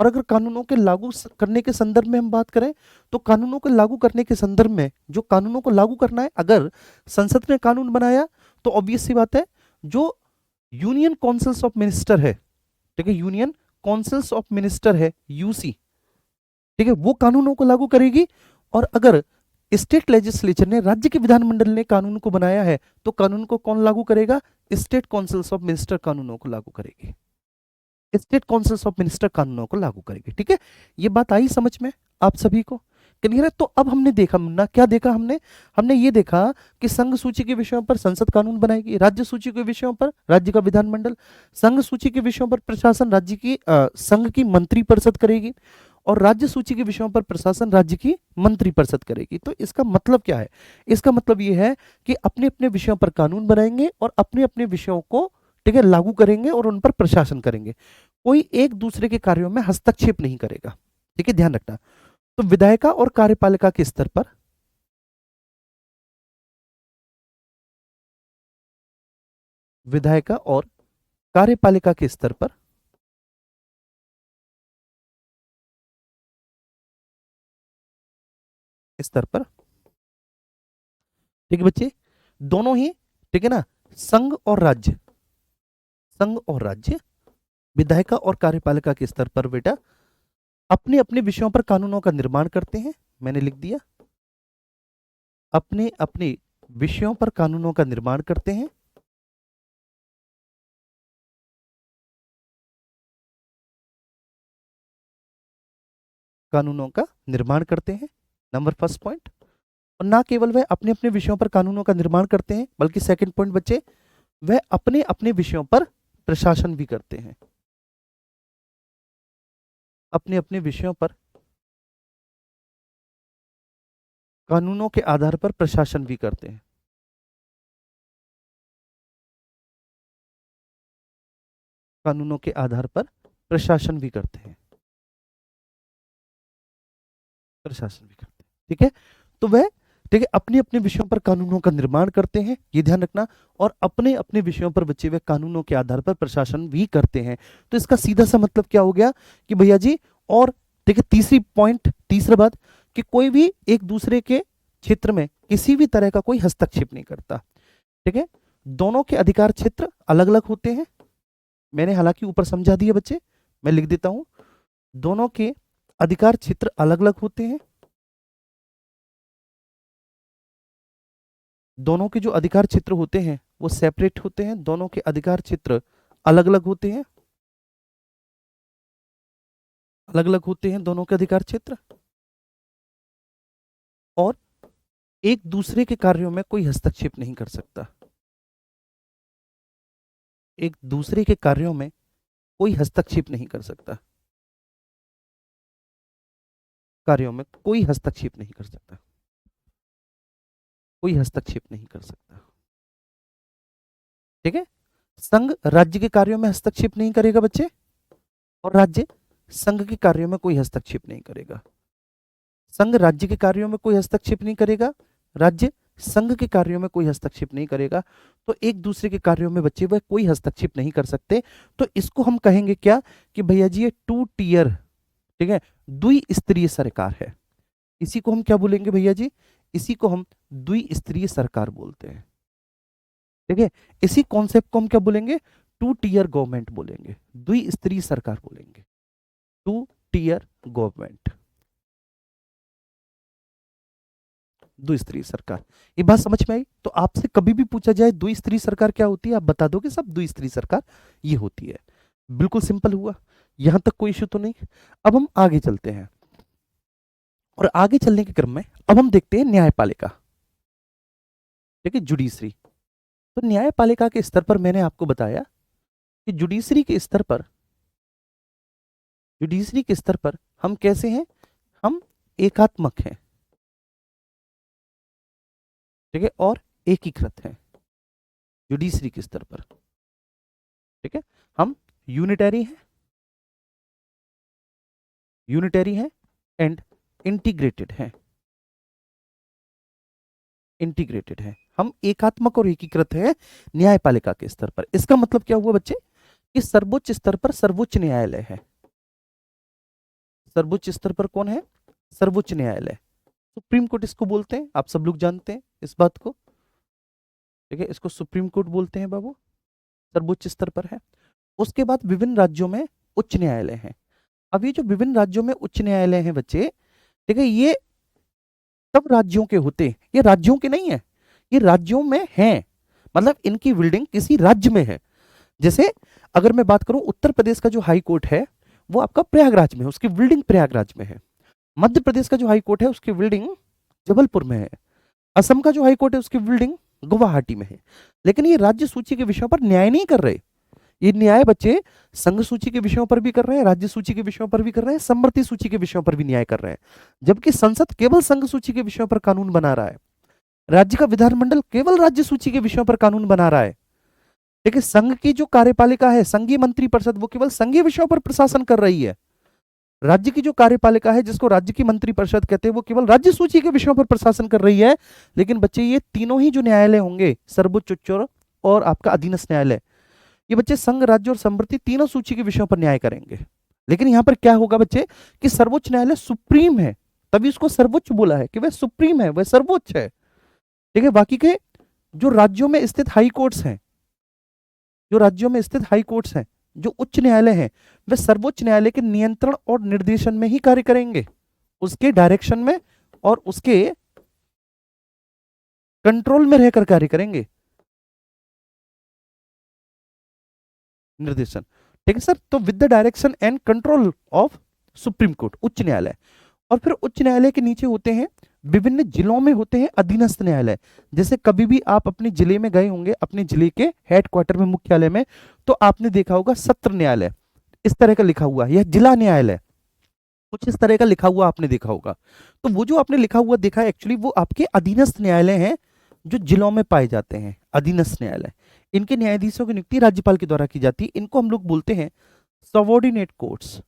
और अगर कानूनों के लागू करने के संदर्भ में हम बात करें तो कानूनों को लागू करने के संदर्भ में जो कानूनों को लागू करना है, अगर संसद ने कानून बनाया तो ऑब्वियस सी बात है जो यूनियन काउंसिल्स ऑफ मिनिस्टर है, ठीक है, यूनियन काउंसिल्स ऑफ मिनिस्टर है, यूसी, ठीक है, वो कानूनों को लागू करेगी। और अगर स्टेट लेजिस्लेचर ने, राज्य के विधानमंडल ने कानून को बनाया है तो कानून को कौन लागू करेगा, स्टेट काउंसिल्स ऑफ मिनिस्टर कानूनों को लागू करेगी, स्टेट काउंसिल्स ऑफ मिनिस्टर कानूनों को लागू करेगी। ठीक है, ये बात आई समझ में आप सभी को, क्लियर है। तो अब हमने देखा ना, क्या देखा हमने, हमने ये देखा कि संघ सूची के विषयों पर संसद कानून बनाएगी, राज्य सूची के विषयों पर राज्य का विधानमंडल, संघ सूची के विषयों पर प्रशासन राज्य की संघ की मंत्री परिषद करेगी, और राज्य सूची के विषयों पर प्रशासन राज्य की मंत्री परिषद करेगी। तो इसका मतलब क्या है, इसका मतलब ये है कि अपने अपने विषयों पर कानून बनाएंगे और अपने अपने विषयों को, ठीक है, लागू करेंगे और उन पर प्रशासन करेंगे। कोई एक दूसरे के कार्यों में हस्तक्षेप नहीं करेगा। ठीक है, ध्यान रखना। तो विधायिका और कार्यपालिका के स्तर पर, विधायिका और कार्यपालिका के स्तर पर ठीक है बच्चे, दोनों ही, ठीक है ना, संघ और राज्य, संघ और राज्य, विधायिका और कार्यपालिका के स्तर पर बेटा अपने अपने विषयों पर कानूनों का निर्माण करते हैं। मैंने लिख दिया, अपने अपने विषयों पर कानूनों का निर्माण करते हैं। कानूनों का निर्माण करते हैं, नंबर फर्स्ट पॉइंट। और ना केवल वह अपने अपने विषयों पर कानूनों का निर्माण करते हैं, बल्कि सेकंड पॉइंट बच्चे, वह अपने अपने विषयों पर प्रशासन भी करते हैं। अपने अपने विषयों पर कानूनों के आधार पर प्रशासन भी करते हैं। कानूनों के आधार पर प्रशासन भी करते हैं, प्रशासन भी करते हैं। ठीक है, तो वह, ठीक है, अपने अपने विषयों पर कानूनों का निर्माण करते हैं, ये ध्यान रखना। और अपने अपने विषयों पर बच्चे वे कानूनों के आधार पर प्रशासन भी करते हैं। तो इसका सीधा सा मतलब क्या हो गया कि भैया जी, और ठीक है, तीसरी पॉइंट, तीसरा बात कि कोई भी एक दूसरे के क्षेत्र में किसी भी तरह का कोई हस्तक्षेप नहीं करता। ठीक है, दोनों के अधिकार क्षेत्र अलग अलग होते हैं। मैंने हालांकि ऊपर समझा दिया बच्चे, मैं लिख देता हूं, दोनों के अधिकार क्षेत्र अलग अलग होते हैं। दोनों के जो अधिकार क्षेत्र होते हैं वो सेपरेट होते हैं, दोनों के अधिकार क्षेत्र अलग अलग होते हैं, अलग अलग होते हैं दोनों के अधिकार क्षेत्र। और एक दूसरे के कार्यों में कोई हस्तक्षेप नहीं कर सकता, एक दूसरे के कार्यों में कोई हस्तक्षेप नहीं कर सकता, कार्यों में कोई हस्तक्षेप नहीं कर सकता, कोई हस्तक्षेप नहीं कर सकता। ठीक है, संघ राज्य के कार्यों में हस्तक्षेप नहीं करेगा बच्चे, और राज्य संघ के कार्यों में कोई हस्तक्षेप नहीं करेगा। संघ राज्य के कार्यों में कोई हस्तक्षेप नहीं करेगा, राज्य संघ के कार्यों में कोई हस्तक्षेप नहीं करेगा। तो एक दूसरे के कार्यों में बच्चे वह कोई हस्तक्षेप नहीं कर सकते। तो इसको हम कहेंगे क्या कि भैया जी ये टू टीयर, ठीक है, द्विस्तरीय सरकार है। इसी को हम क्या बोलेंगे भैया जी, इसी को हम द्विस्तरीय सरकार बोलते हैं। ठीक है, इसी कॉन्सेप्ट को हम क्या बोलेंगे, टू टीयर गवर्नमेंट बोलेंगे, द्विस्तरीय सरकार बोलेंगे, टू टीयर गवर्नमेंट, द्विस्तरीय सरकार। ये बात समझ में आई? तो आपसे कभी भी पूछा जाए द्विस्तरीय सरकार क्या होती है, आप बता दोगे सब द्विस्तरीय सरकार ये होती है। बिल्कुल सिंपल हुआ, यहां तक कोई इश्यू तो नहीं। अब हम आगे चलते हैं, और आगे चलने के क्रम में अब हम देखते हैं न्यायपालिका। ठीक है, जुडिशरी। तो न्यायपालिका के स्तर पर मैंने आपको बताया कि जुडिशरी के स्तर पर, जुडिशरी के स्तर पर हम कैसे हैं, हम एकात्मक हैं। ठीक है, और एकीकृत है जुडिशरी के स्तर पर। ठीक है, हम यूनिटरी हैं, यूनिटरी हैं एंड इंटीग्रेटेड हैं, इंटीग्रेटेड है। हम एकात्मक और एकीकृत हैं न्यायपालिका के स्तर पर। इसका मतलब क्या हुआ बच्चे कि सर्वोच्च स्तर पर सर्वोच्च न्यायालय है। सर्वोच्च स्तर पर कौन है, सर्वोच्च न्यायालय, सुप्रीम कोर्ट इसको बोलते हैं, आप सब लोग जानते हैं इस बात को। ठीक है, इसको सुप्रीम कोर्ट बोलते हैं बाबू, सर्वोच्च स्तर पर है। उसके बाद विभिन्न राज्यों में उच्च न्यायालय हैं। अब ये जो विभिन्न राज्यों में उच्च न्यायालय हैं बच्चे, ठीक है, ये सब राज्यों के होते हैं, ये राज्यों के नहीं है, ये राज्यों में हैं, मतलब इनकी बिल्डिंग किसी राज्य में है। जैसे अगर मैं बात करूं उत्तर प्रदेश का जो हाई कोर्ट है वो आपका प्रयागराज में है, उसकी बिल्डिंग प्रयागराज में है। मध्य प्रदेश का जो हाई कोर्ट है उसकी बिल्डिंग जबलपुर में है। असम का जो हाई कोर्ट है उसकी बिल्डिंग गुवाहाटी में है। लेकिन ये राज्य सूची के विषयों पर न्याय नहीं कर रहे, ये न्याय बच्चे संघ सूची के विषयों पर भी कर रहे हैं, राज्य सूची के विषयों पर भी कर रहे हैं, समवर्ती सूची के विषयों पर भी न्याय कर रहे हैं। जबकि संसद केवल संघ सूची के विषयों पर कानून बना रहा है, राज्य का विधानमंडल केवल राज्य सूची के विषयों पर कानून बना रहा है। देखिए संघ की जो कार्यपालिका है, संघीय मंत्रिपरिषद, वो केवल संघीय विषयों पर प्रशासन कर रही है। राज्य की जो कार्यपालिका है, जिसको राज्य की मंत्रिपरिषद कहते हैं, वो केवल राज्य सूची के विषयों पर प्रशासन कर रही है। लेकिन बच्चे ये तीनों ही जो न्यायालय होंगे, सर्वोच्च, उच्च और आपका अधीनस्थ न्यायालय, ये बच्चे संघ, राज्य और संवृत्ति तीनों सूची के विषयों पर न्याय करेंगे। लेकिन यहां पर क्या होगा बच्चे कि सर्वोच्च न्यायालय सुप्रीम है, तभी उसको सर्वोच्च बोला है कि वह सुप्रीम है, वह सर्वोच्च है। ठीक है, बाकी के जो राज्यों में स्थित हाई कोर्ट्स हैं, जो राज्यों में स्थित हाई कोर्ट्स हैं, जो उच्च न्यायालय हैं, वे सर्वोच्च न्यायालय के नियंत्रण और निर्देशन में ही कार्य करेंगे, उसके डायरेक्शन में और उसके कंट्रोल में रहकर कार्य करेंगे, निर्देशन। ठीक है सर, तो with the direction and control of supreme court, उच्च न्यायालय। और फिर उच्च न्यायालय के नीचे होते हैं, विभिन्न जिलों में होते हैं अधीनस्थ न्यायालय। जैसे कभी भी आप अपने जिले में गए होंगे, अपने जिले के हेडक्वार्टर में, मुख्यालय में, तो आपने देखा होगा सत्र न्यायालय इस तरह का लिखा हुआ, यह जिला न्यायालय कुछ इस तरह का लिखा हुआ आपने देखा होगा। तो वो जो आपने लिखा हुआ देखा है, एक्चुअली वो आपके अधीनस्थ न्यायालय हैं जो जिलों में पाए जाते हैं, अधीनस्थ न्यायालय। इनके न्यायाधीशों की नियुक्ति राज्यपाल के द्वारा की जाती है। इनको हम लोग बोलते हैं सबॉर्डिनेट कोर्ट्स।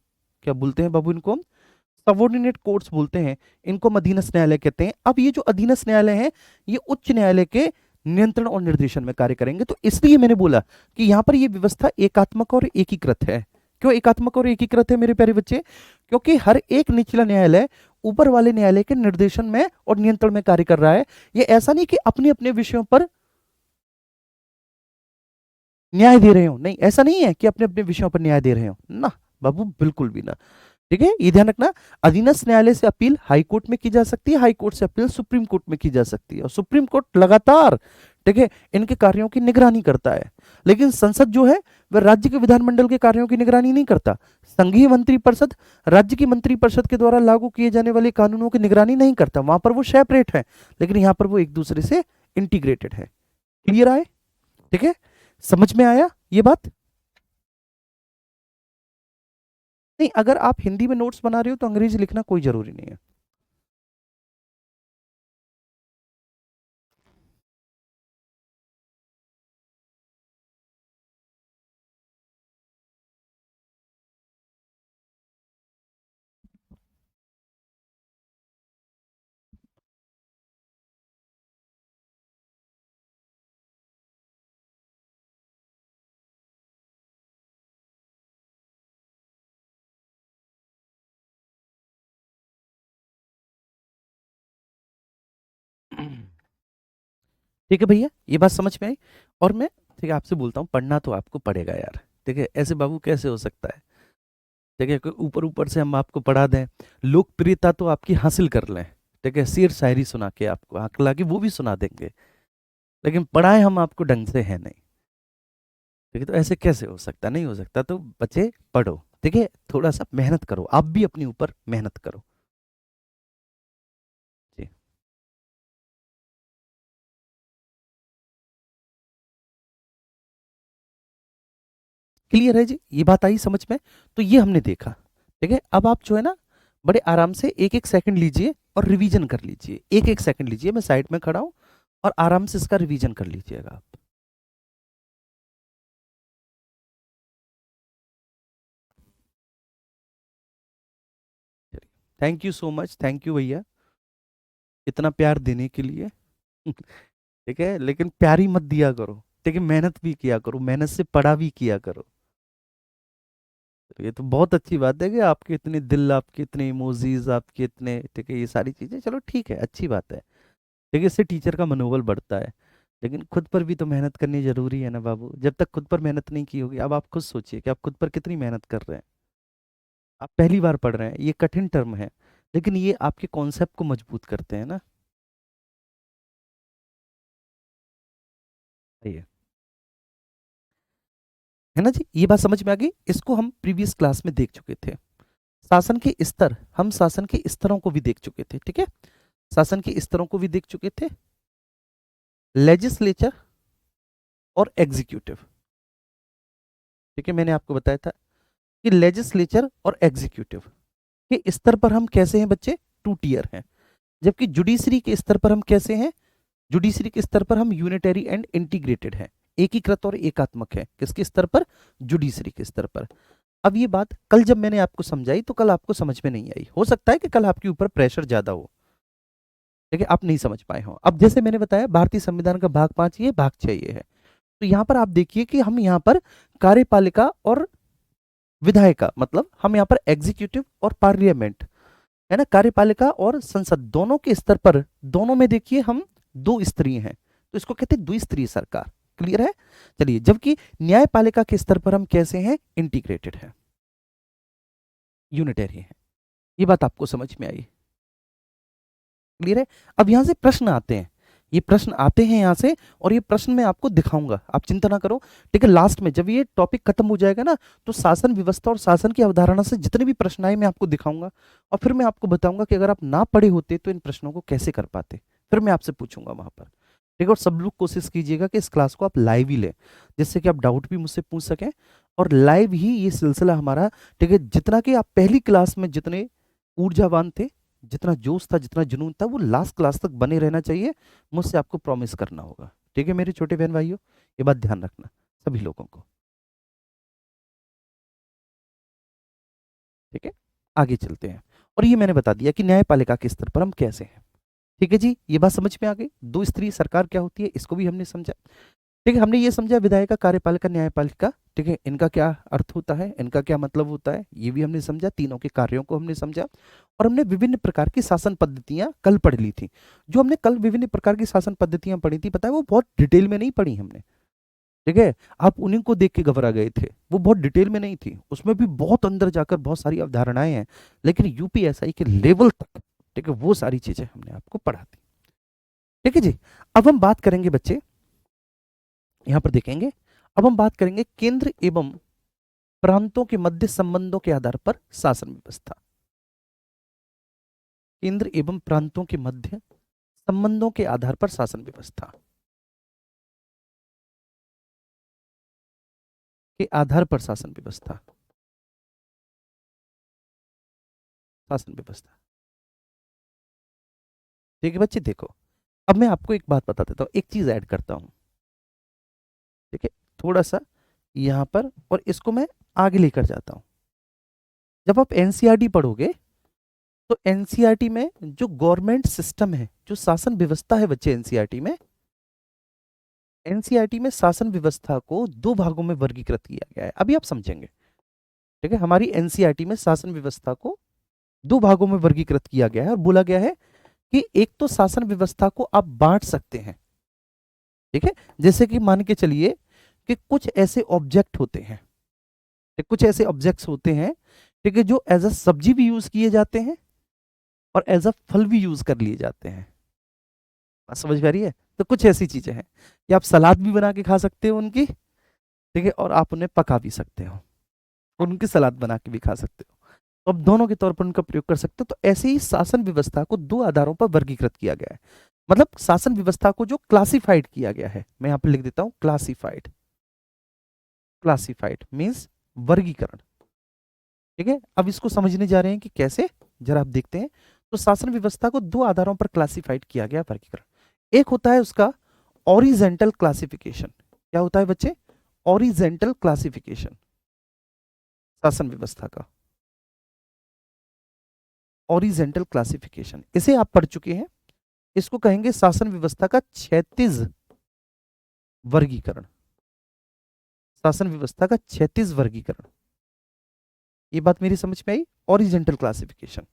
क्या बोलते हैं बाबू इनको? सबॉर्डिनेट कोर्ट्स बोलते हैं। इनको हम अधीनस्थ न्यायालय कहते हैं। अब ये जो अधीनस्थ न्यायालय है, ये उच्च न्यायालय के नियंत्रण और निर्देशन में कार्य करेंगे। तो इसलिए मैंने बोला कि यहां पर ये व्यवस्था एकात्मक और एकीकृत है। क्यों एकात्मक और एकीकृत है मेरे प्यारे बच्चे? क्योंकि हर एक निचला न्यायालय ऊपर वाले न्यायालय के निर्देशन में और नियंत्रण में कार्य कर रहा है। ये ऐसा नहीं कि अपने अपने विषयों पर न्याय दे रहे हो, नहीं, ऐसा नहीं है कि अपने अपने विषयों पर न्याय दे रहे हो ना बाबू, बिल्कुल भी ना। ठीक है, ये ध्यान रखना। अधीनस्थ न्यायालय से अपील हाई कोर्ट में की जा सकती है, हाई कोर्ट से अपील सुप्रीम कोर्ट में की जा सकती है, और सुप्रीम कोर्ट लगातार, ठीक है, इनके कार्यों की निगरानी करता है। लेकिन संसद जो है वह राज्य के विधानमंडल के कार्यों की निगरानी नहीं करता। संघीय मंत्रिपरिषद राज्य की मंत्रिपरिषद के द्वारा लागू किए जाने वाले कानूनों की निगरानी नहीं करता, वहां पर वो सेपरेट है, लेकिन यहां पर वो एक दूसरे से इंटीग्रेटेड है। क्लियर आए? ठीक है, समझ में आया ये बात? नहीं, अगर आप हिंदी में नोट्स बना रहे हो तो अंग्रेजी लिखना कोई जरूरी नहीं है। ठीक है भैया, ये बात समझ में आई। और मैं, ठीक है, आपसे बोलता हूँ, पढ़ना तो आपको पड़ेगा यार। ठीक है, ऐसे बाबू कैसे हो सकता है? ठीक है, कोई ऊपर ऊपर से हम आपको पढ़ा दें, लोकप्रियता तो आपकी हासिल कर लें, ठीक है, शेर शायरी सुना के आपको, हालांकि वो भी सुना देंगे, लेकिन पढ़ाए हम आपको ढंग से है नहीं। ठीक है, तो ऐसे कैसे हो सकता? नहीं हो सकता। तो बच्चे पढ़ो, ठीक है, थोड़ा सा मेहनत करो, आप भी अपने ऊपर मेहनत करो जी। क्लियर है जी, ये बात आई समझ में? तो ये हमने देखा। ठीक है, अब आप जो है ना, बड़े आराम से एक एक सेकंड लीजिए और रिवीजन कर लीजिए। एक एक सेकंड लीजिए, मैं साइड में खड़ा हूं, और आराम से इसका रिवीजन कर लीजिएगा आप। Thank you so much, thank you भैया, इतना प्यार देने के लिए। ठीक है, लेकिन प्यार ही मत दिया करो, ठीक है, मेहनत भी किया करो, मेहनत से पढ़ा भी किया करो। तो ये तो बहुत अच्छी बात है कि आपके इतने दिल, आपके इतने इमोजीज, आपके इतने, ठीक है, ये सारी चीजें, चलो ठीक है, अच्छी बात है। ठीक है, इससे टीचर का मनोबल बढ़ता है। लेकिन खुद पर भी तो मेहनत करनी जरूरी है ना बाबू। जब तक खुद पर मेहनत नहीं की होगी, अब आप खुद सोचिए कि आप खुद पर कितनी मेहनत कर रहे हैं। आप पहली बार पढ़ रहे हैं, ये कठिन टर्म है, लेकिन ये आपके कॉन्सेप्ट को मजबूत करते हैं ना। ये है ना जी, ये बात समझ में आ गई। इसको हम प्रीवियस क्लास में देख चुके थे। शासन के स्तर, हम शासन के स्तरों को भी देख चुके थे। ठीक है, शासन के स्तरों को भी देख चुके थे, लेजिस्लेचर और एग्जीक्यूटिव। ठीक है, मैंने आपको बताया था कि लेजिस्लेचर और एग्जीक्यूटिव के स्तर पर हम कैसे हैं बच्चे? टू टीयर हैं। जबकि जुडिशरी के स्तर पर हम कैसे हैं? जुडिशरी के स्तर पर हम यूनिटरी एंड इंटीग्रेटेड हैं। एकीकृत और एकात्मक है। किसके स्तर पर? जुडिशरी के स्तर पर। अब ये बात कल जब मैंने आपको समझाई तो कल आपको समझ में नहीं आई, हो सकता है कि कल आपके ऊपर प्रेशर ज्यादा हो, ठीक है, आप नहीं समझ पाए हो। अब जैसे मैंने बताया भारतीय संविधान का भाग 5 ये, भाग 6 ये है। तो यहाँ पर आप देखिए कि हम यहाँ पर कार्यपालिका और विधायिका, मतलब हम यहाँ पर एग्जीक्यूटिव और पार्लियामेंट, है ना, कार्यपालिका और संसद दोनों के स्तर पर, दोनों में देखिए हम दो स्तरीय हैं, तो इसको कहते हैं द्विस्तरीय सरकार। क्लियर है? चलिए, जबकि न्यायपालिका के स्तर पर हम कैसे हैं? इंटीग्रेटेड है, यूनिटरी है। ये बात आपको समझ में आई? क्लियर है? अब यहां से प्रश्न आते हैं, ये प्रश्न आते हैं यहां से, और ये प्रश्न मैं आपको दिखाऊंगा, आप चिंता ना करो, ठीक है। लास्ट में जब ये टॉपिक खत्म हो जाएगा ना, तो शासन व्यवस्था और शासन की अवधारणा से जितने भी प्रश्न आए मैं आपको दिखाऊंगा, और फिर मैं आपको बताऊंगा कि अगर आप ना पढ़े होते तो इन प्रश्नों को कैसे कर पाते, फिर मैं आपसे पूछूंगा वहां पर, ठीक है। और सब लोग कोशिश कीजिएगा कि इस क्लास को आप लाइव ही लें, जिससे कि आप डाउट भी मुझसे पूछ सकें, और लाइव ही ये सिलसिला हमारा, ठीक है। जितना कि आप पहली क्लास में जितने ऊर्जावान थे, जितना जोश था, जितना जुनून था, वो लास्ट क्लास तक बने रहना चाहिए, मुझसे आपको प्रॉमिस करना होगा, ठीक है मेरे छोटे बहन भाइयों, ये बात ध्यान रखना सभी लोगों को, ठीक है। आगे चलते हैं, और ये मैंने बता दिया कि न्यायपालिका के स्तर पर हम कैसे हैं, ठीक है जी। ये बात समझ में आ गई, दो स्तरीय सरकार क्या होती है इसको भी हमने समझा, ठीक है। हमने ये समझा विधायिका, कार्यपालिका, न्यायपालिका, ठीक है, इनका क्या अर्थ होता है, इनका क्या मतलब होता है, ये भी हमने समझा, तीनों के कार्यों को हमने समझा, और हमने विभिन्न प्रकार की शासन पद्धतियां कल पढ़ ली थी। जो हमने कल विभिन्न प्रकार की शासन पद्धतियां पढ़ी थी, पता है, वो बहुत डिटेल में नहीं पढ़ी हमने, ठीक है। आप उन्हीं को देख के घबरा गए थे, वो बहुत डिटेल में नहीं थी, उसमें भी बहुत अंदर जाकर बहुत सारी अवधारणाएं हैं, लेकिन यूपीएसआई के लेवल तक, ठीक है, वो सारी चीजें हमने आपको पढ़ा दी, ठीक है जी। अब हम बात करेंगे बच्चे, यहां पर देखेंगे, अब हम बात करेंगे केंद्र एवं प्रांतों के मध्य संबंधों के आधार पर शासन व्यवस्था। केंद्र एवं प्रांतों के मध्य संबंधों के आधार पर शासन व्यवस्था के आधार पर शासन व्यवस्था, शासन व्यवस्था, ठीक है बच्चे। देखो, अब मैं आपको एक बात बता देता हूं, एक चीज ऐड करता हूं, ठीक है, थोड़ा सा यहां पर, और इसको मैं आगे लेकर जाता हूं। जब आप एनसीईआरटी पढ़ोगे, तो एनसीईआरटी में जो गवर्नमेंट सिस्टम है, जो शासन व्यवस्था है बच्चे, एनसीईआरटी में शासन व्यवस्था को दो भागों में वर्गीकृत किया गया है, अभी आप समझेंगे, ठीक है। हमारी एनसीईआरटी में शासन व्यवस्था को दो भागों में वर्गीकृत किया गया है, और बोला गया है कि एक तो शासन व्यवस्था को आप बांट सकते हैं, ठीक है। जैसे कि मान के चलिए कि कुछ ऐसे ऑब्जेक्ट होते हैं, कुछ ऐसे ऑब्जेक्ट्स होते हैं, ठीक है, जो एज अ सब्जी भी यूज किए जाते हैं और एज अ फल भी यूज कर लिए जाते हैं, बात समझ में आ रही है? तो कुछ ऐसी चीजें हैं कि आप सलाद भी बना के खा सकते हो उनकी, ठीक है, और आप उन्हें पका भी सकते हो, उनकी सलाद बना के भी खा सकते हो, तो आप दोनों के तौर पर उनका प्रयोग कर सकते हो। तो ऐसे ही शासन व्यवस्था को दो आधारों पर वर्गीकृत किया गया है, मतलब शासन व्यवस्था को जो क्लासिफाइड किया गया है, मैं यहाँ पर लिख देता हूं क्लासिफाइड, क्लासिफाइड मीन्स वर्गीकरण, ठीक है। अब इसको समझने जा रहे हैं कि कैसे, जरा आप देखते हैं। तो शासन व्यवस्था को दो आधारों पर क्लासिफाइड किया गया, वर्गीकरण। एक होता है उसका ऑरिजेंटल क्लासिफिकेशन, क्या होता है बच्चे? ऑरिजेंटल क्लासिफिकेशन शासन व्यवस्था का, ऑरिजेंटल क्लासिफिकेशन, इसे आप पढ़ चुके हैं, इसको कहेंगे शासन व्यवस्था का क्षैतिज वर्गीकरण, शासन व्यवस्था का क्षैतिज वर्गीकरण। ये बात मेरी समझ में आई? ऑरिजेंटल क्लासिफिकेशन,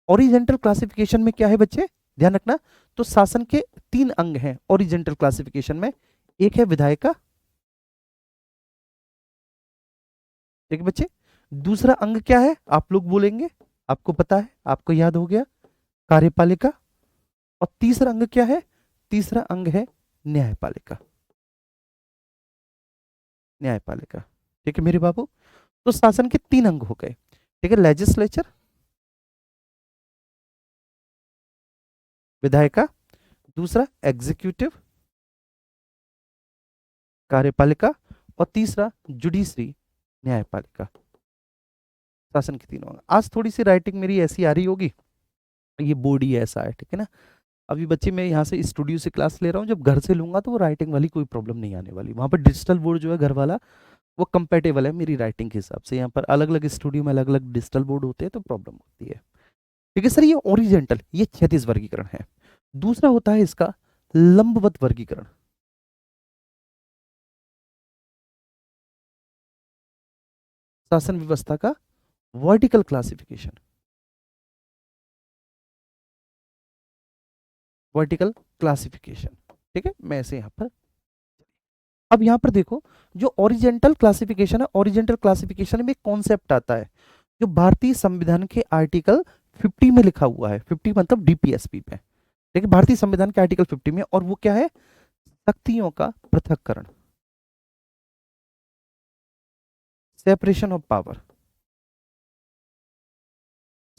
ओरिजेंटल क्लासिफिकेशन में क्या है बच्चे, ध्यान रखना, तो शासन के तीन अंग हैं ओरिजेंटल क्लासिफिकेशन में, एक है विधायिका, ठीक है बच्चे, दूसरा अंग क्या है आप लोग बोलेंगे, आपको पता है, आपको याद हो गया, कार्यपालिका, और तीसरा अंग क्या है? तीसरा अंग है न्यायपालिका, न्यायपालिका, ठीक है मेरे बाबू। तो शासन के तीन अंग हो गए, ठीक है, लेजिस्लेचर, विधायिका, दूसरा एग्जीक्यूटिव, कार्यपालिका, और तीसरा जुडिशरी, न्यायपालिका, शासन के तीनों अंग। आज थोड़ी सी राइटिंग मेरी ऐसी आ रही होगी, ये बोर्ड ही ऐसा है, ठीक है ना, अभी बच्चे मैं यहाँ से स्टूडियो से क्लास ले रहा हूँ, जब घर से लूंगा तो वो राइटिंग वाली कोई प्रॉब्लम नहीं आने वाली। वहाँ पर डिजिटल बोर्ड जो है घर वाला, वो कंपेटेबल है मेरी राइटिंग के हिसाब से। यहाँ पर अलग अलग स्टूडियो में अलग अलग डिजिटल बोर्ड होते हैं तो प्रॉब्लम होती है। ठीक है सर, ये ओरिजेंटल, ये क्षैतिज वर्गीकरण है। दूसरा होता है इसका लंबवत वर्गीकरण। शासन व्यवस्था का वर्टिकल क्लासिफिकेशन, वर्टिकल क्लासिफिकेशन। ठीक है, मैं ऐसे यहाँ पर, अब यहाँ पर देखो, जो ओरिजेंटल क्लासिफिकेशन है, ओरिजेंटल क्लासिफिकेशन में एक कॉन्सेप्ट आता है जो भारतीय संविधान के आर्टिकल 50 में लिखा हुआ है। 50 मतलब डीपीएसपी पे, ठीक है, भारतीय संविधान के आर्टिकल 50 में। और वो क्या है? शक्तियों का पृथक्करण, सेपरेशन ऑफ पावर,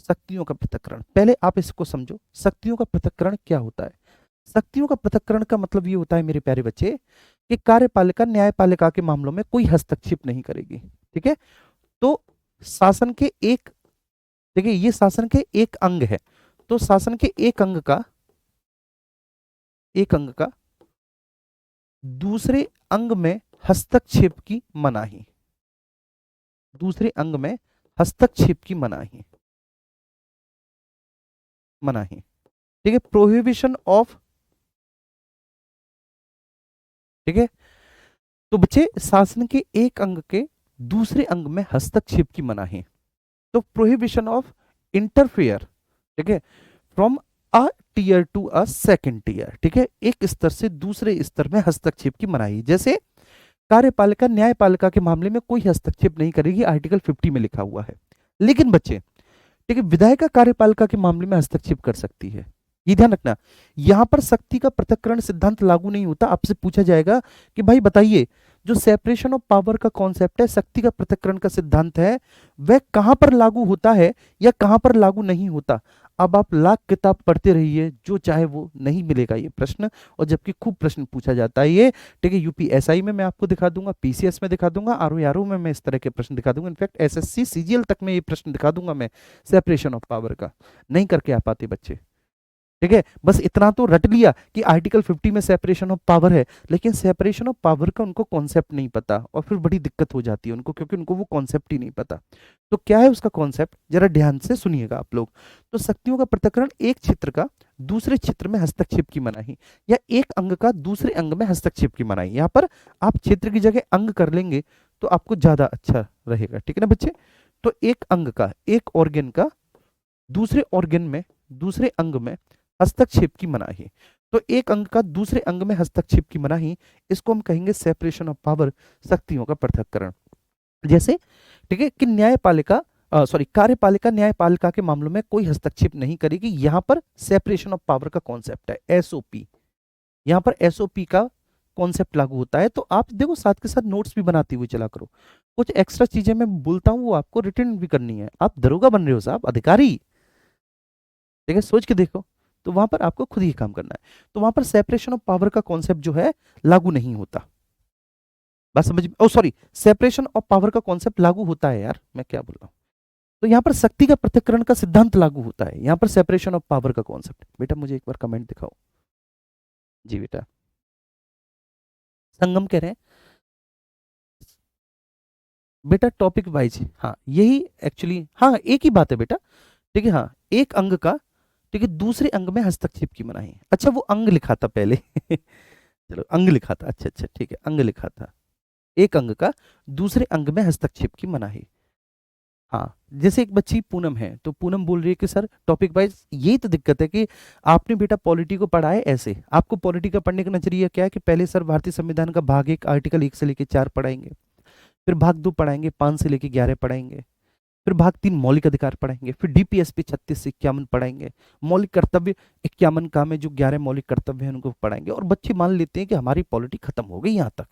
शक्तियों का पृथक्करण। पहले आप इसको समझो, शक्तियों का पृथक्करण क्या होता है। शक्तियों का पृथक्करण का मतलब ये होता है मेरे प्यारे बच्चे, कि कार्यपालिका न्यायपालिका के मामलों में कोई हस्तक्षेप नहीं करेगी। ठीक है, तो शासन के एक, देखिए ये शासन के एक अंग है, तो शासन के एक अंग का दूसरे अंग में हस्तक्षेप की मनाही, दूसरे अंग में हस्तक्षेप की मनाही, मनाही। ठीक है, प्रोहिबिशन ऑफ, ठीक है, तो बच्चे शासन के एक अंग के दूसरे अंग में हस्तक्षेप की मनाही, तो प्रोहिबिशन ऑफ इंटरफेयर, ठीक है, from a tier to a second tier. ठीक है, एक स्तर से दूसरे स्तर में हस्तक्षेप की मनाही। जैसे कार्यपालिका न्यायपालिका के मामले में कोई हस्तक्षेप नहीं करेगी, आर्टिकल 50 में लिखा हुआ है। लेकिन बच्चे, ठीक है, विधायिका कार्यपालिका के मामले में हस्तक्षेप कर सकती है। ये ध्यान रखना, यहां पर शक्ति का पृथक्करण सिद्धांत लागू नहीं होता। आपसे पूछा जाएगा कि भाई बताइए, जो सेपरेशन ऑफ पावर का कॉन्सेप्ट है, शक्ति का पृथक्करण का सिद्धांत है, वह कहां पर लागू होता है या कहां पर लागू नहीं होता। अब आप लाख किताब पढ़ते रहिए, जो चाहे वो नहीं मिलेगा ये प्रश्न। और जबकि खूब प्रश्न पूछा जाता है ये, ठीक है, यूपीएसआई में मैं आपको दिखा दूंगा, पीसीएस में दिखा दूंगा, आरओ में मैं इस तरह के प्रश्न दिखा दूंगा, इनफैक्ट एसएससी सीजीएल तक में ये प्रश्न दिखा दूंगा मैं, सेपरेशन ऑफ पावर का। नहीं करके आ पाते बच्चे। ठीक है, बस इतना तो रट लिया कि आर्टिकल 50 में सेपरेशन ऑफ पावर है, लेकिन सेपरेशन ऑफ पावर का उनको कॉन्सेप्ट नहीं पता, और फिर बड़ी दिक्कत हो जाती है उनको, क्योंकि उनको वो कॉन्सेप्ट ही नहीं पता। तो क्या है उसका कॉन्सेप्ट, जरा ध्यान से सुनिएगा आप लोग। तो शक्तियों का पृथक्करण, एक क्षेत्र का दूसरे क्षेत्र में हस्तक्षेप की मनाही, या एक अंग का दूसरे अंग में हस्तक्षेप की मनाही। यहां पर आप क्षेत्र की जगह अंग कर लेंगे तो आपको ज्यादा अच्छा रहेगा। ठीक है ना बच्चे? तो एक अंग का, एक ऑर्गेन का दूसरे ऑर्गेन में, दूसरे अंग में हस्तक्षेप की मनाही। तो एक अंग का दूसरे अंग में हस्तक्षेप की मनाही, इसको हम कहेंगे सेपरेशन ऑफ पावर, शक्तियों का पृथक्करण। जैसे, ठीक है, कि न्यायपालिका, सॉरी, कार्यपालिका न्यायपालिका के मामलों में कोई हस्तक्षेप नहीं करेगी। यहां पर सेपरेशन ऑफ पावर का कॉन्सेप्ट है, एसओपी। यहां पर एसओपी का कॉन्सेप्ट लागू होता है। तो आप देखो, साथ के साथ नोट्स भी बनाते हुए चला करो। कुछ एक्स्ट्रा चीजें मैं बोलता हूं वो आपको रिटर्न भी करनी है। आप दरोगा बन रहे हो साहब, अधिकारी। ठीक है, सोच के देखो। तो वहां पर आपको खुद ही काम करना है। तो वहां पर सेपरेशन ऑफ पावर का कॉन्सेप्ट जो है लागू नहीं होता। बात समझ, ओ सॉरी, सेपरेशन ऑफ पावर का कॉन्सेप्ट लागू होता है यार, मैं क्या बोल रहा हूं। तो यहां पर शक्ति का पृथक्करण का सिद्धांत लागू होता है, यहां पर सेपरेशन ऑफ पावर का कॉन्सेप्ट। बेटा मुझे एक बार कमेंट दिखाओ। जी बेटा, संगम कह रहे हैं बेटा, टॉपिक वाइज, हाँ यही एक्चुअली, हाँ एक ही बात है बेटा। ठीक है, हाँ, एक अंग का, ठीक है, दूसरे अंग में हस्तक्षेप की मनाही। अच्छा, वो अंग लिखा था पहले चलो अंग लिखा था, अच्छा अच्छा ठीक है, अंग लिखा था। एक अंग का दूसरे अंग में हस्तक्षेप की मनाही। हाँ, जैसे एक बच्ची पूनम है, तो पूनम बोल रही है कि सर टॉपिक वाइज, यही तो दिक्कत है कि आपने बेटा पॉलिटी को पढ़ा है ऐसे। आपको पॉलिटी का पढ़ने का नजरिया क्या है कि पहले सर भारतीय संविधान का भाग 1 आर्टिकल 1 से लेकर 4 पढ़ाएंगे, फिर भाग 2 पढ़ाएंगे, 5 से लेकर 11 पढ़ाएंगे, फिर भाग 3 मौलिक अधिकार पढ़ाएंगे, फिर डीपीएस पे 36 से 51 पढ़ाएंगे, मौलिक कर्तव्य 51 का में जो 11 मौलिक कर्तव्य हैं उनको पढ़ाएंगे। और बच्चे मान लेते हैं कि हमारी पॉलिटी खत्म हो गई यहाँ तक।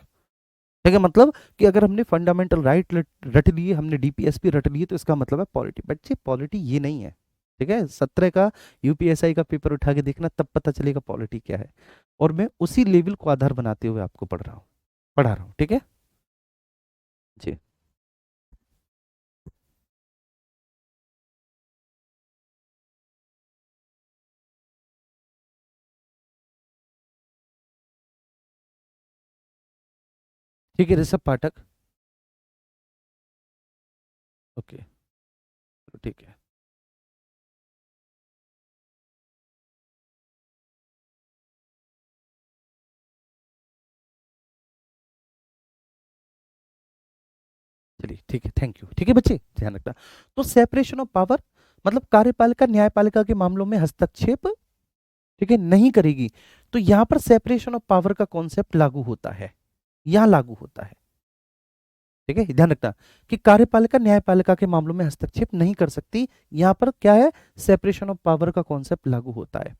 ठीक है, मतलब कि अगर हमने फंडामेंटल राइट रट लिए, हमने डीपीएसपी रट लिए, तो इसका मतलब है पॉलिटी। बच्चे पॉलिटी ये नहीं है। ठीक है, 17 का यूपीएसआई का पेपर उठा के देखना, तब पता चलेगा पॉलिटी क्या है। और मैं उसी लेवल को आधार बनाते हुए आपको पढ़ा रहा हूँ। ठीक है जी। ठीक है ऋषभ पाठक, ओके ठीक है। चलिए ठीक है, थैंक यू। ठीक है बच्चे, ध्यान रखना। तो सेपरेशन ऑफ पावर मतलब कार्यपालिका न्यायपालिका के मामलों में हस्तक्षेप, ठीक है, नहीं करेगी। तो यहां पर सेपरेशन ऑफ पावर का कॉन्सेप्ट लागू होता है, यहां लागू होता है। ठीक है, ध्यान रखना कि कार्यपालिका न्यायपालिका के मामलों में हस्तक्षेप नहीं कर सकती, यहां पर क्या है, सेपरेशन ऑफ पावर का कॉन्सेप्ट लागू होता है।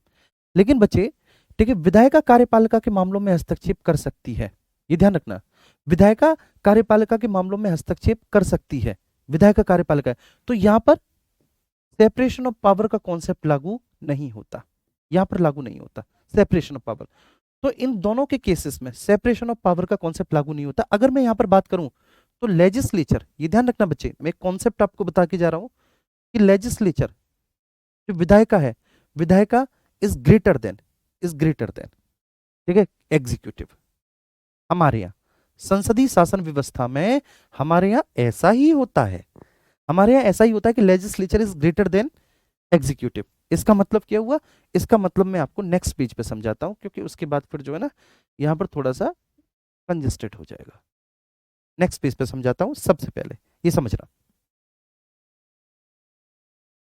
लेकिन बच्चे, ठीक है, विधायिका कार्यपालिका के मामलों में हस्तक्षेप कर सकती है, ये ध्यान रखना। विधायिका कार्यपालिका के मामलों में हस्तक्षेप कर सकती है, विधायिका कार्यपालिका। तो यहां पर सेपरेशन ऑफ पावर का कॉन्सेप्ट लागू नहीं होता, यहां पर लागू नहीं होता सेपरेशन ऑफ पावर। तो इन दोनों के केसेस में सेपरेशन ऑफ पावर का कॉन्सेप्ट लागू नहीं होता। अगर मैं यहां पर बात करूं तो लेजिस्लेचर, ये ध्यान रखना बच्चे, मैं कॉन्सेप्ट आपको बता के जा रहा हूं कि लेजिस्लेचर जो विधायिका है, विधायिका is greater than, is greater than, ठीक है, एग्जीक्यूटिव। हमारे यहाँ संसदीय शासन व्यवस्था में हमारे यहाँ ऐसा ही होता है, हमारे यहाँ ऐसा ही होता है कि legislature is greater than executive. इसका मतलब क्या हुआ, इसका मतलब मैं आपको नेक्स्ट पेज पे समझाता हूं, क्योंकि उसके बाद फिर जो है ना यहाँ पर थोड़ा सा कंजेस्टेड हो जाएगा। नेक्स्ट पेज पे समझाता हूं, सबसे पहले ये समझना।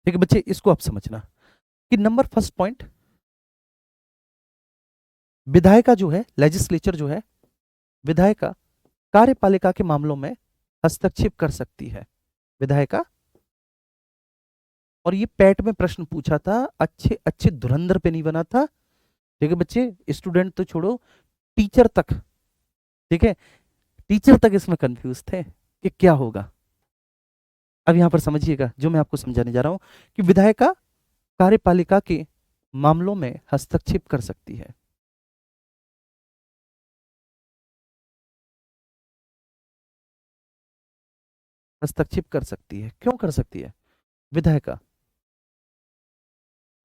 ठीक है बच्चे, इसको आप समझना कि नंबर फर्स्ट पॉइंट, विधायिका जो है, लेजिस्लेचर जो है, विधायिका कार्यपालिका के मामलों में हस्तक्षेप कर सकती है, विधायिका। और ये पैट में प्रश्न पूछा था, अच्छे अच्छे धुरंधर पे नहीं बना था। ठीक है बच्चे, स्टूडेंट तो छोड़ो, टीचर तक, ठीक है, टीचर तक इसमें कंफ्यूज थे कि क्या होगा। अब यहां पर समझिएगा जो मैं आपको समझाने जा रहा हूं कि विधायिका कार्यपालिका के मामलों में हस्तक्षेप कर सकती है। हस्तक्षेप कर सकती है, क्यों कर सकती है विधायिका,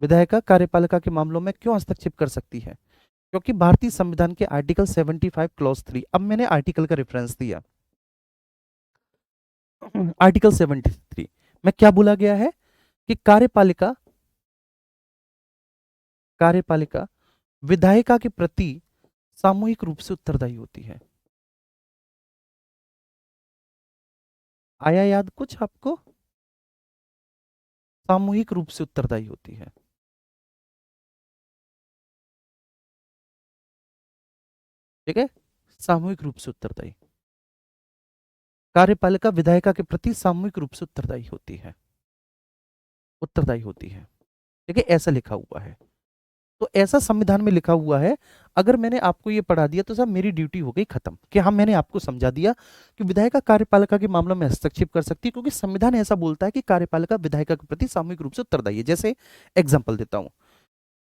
विधायिका कार्यपालिका के मामलों में क्यों हस्तक्षेप कर सकती है? क्योंकि भारतीय संविधान के आर्टिकल 75 क्लॉज 3, अब मैंने आर्टिकल का रेफरेंस दिया, आर्टिकल 73 में क्या बोला गया है कि कार्यपालिका, कार्यपालिका विधायिका के प्रति सामूहिक रूप से उत्तरदायी होती है। आया याद कुछ आपको? सामूहिक रूप से उत्तरदायी होती है। ठीक है, सामूहिक रूप से उत्तरदायी, कार्यपालिका विधायिका के प्रति सामूहिक रूप से उत्तरदायी होती है, उत्तरदायी होती है। ठीक है, ऐसा लिखा हुआ है, तो ऐसा संविधान में लिखा हुआ है। अगर मैंने आपको ये पढ़ा दिया तो साहब मेरी ड्यूटी हो गई खत्म, कि हाँ मैंने आपको समझा दिया कि विधायिका कार्यपालिका के मामलों में हस्तक्षेप कर सकती है, क्योंकि संविधान ऐसा बोलता है कि कार्यपालिका विधायिका के प्रति सामूहिक रूप से उत्तरदायी है। जैसे एग्जाम्पल देता हूं,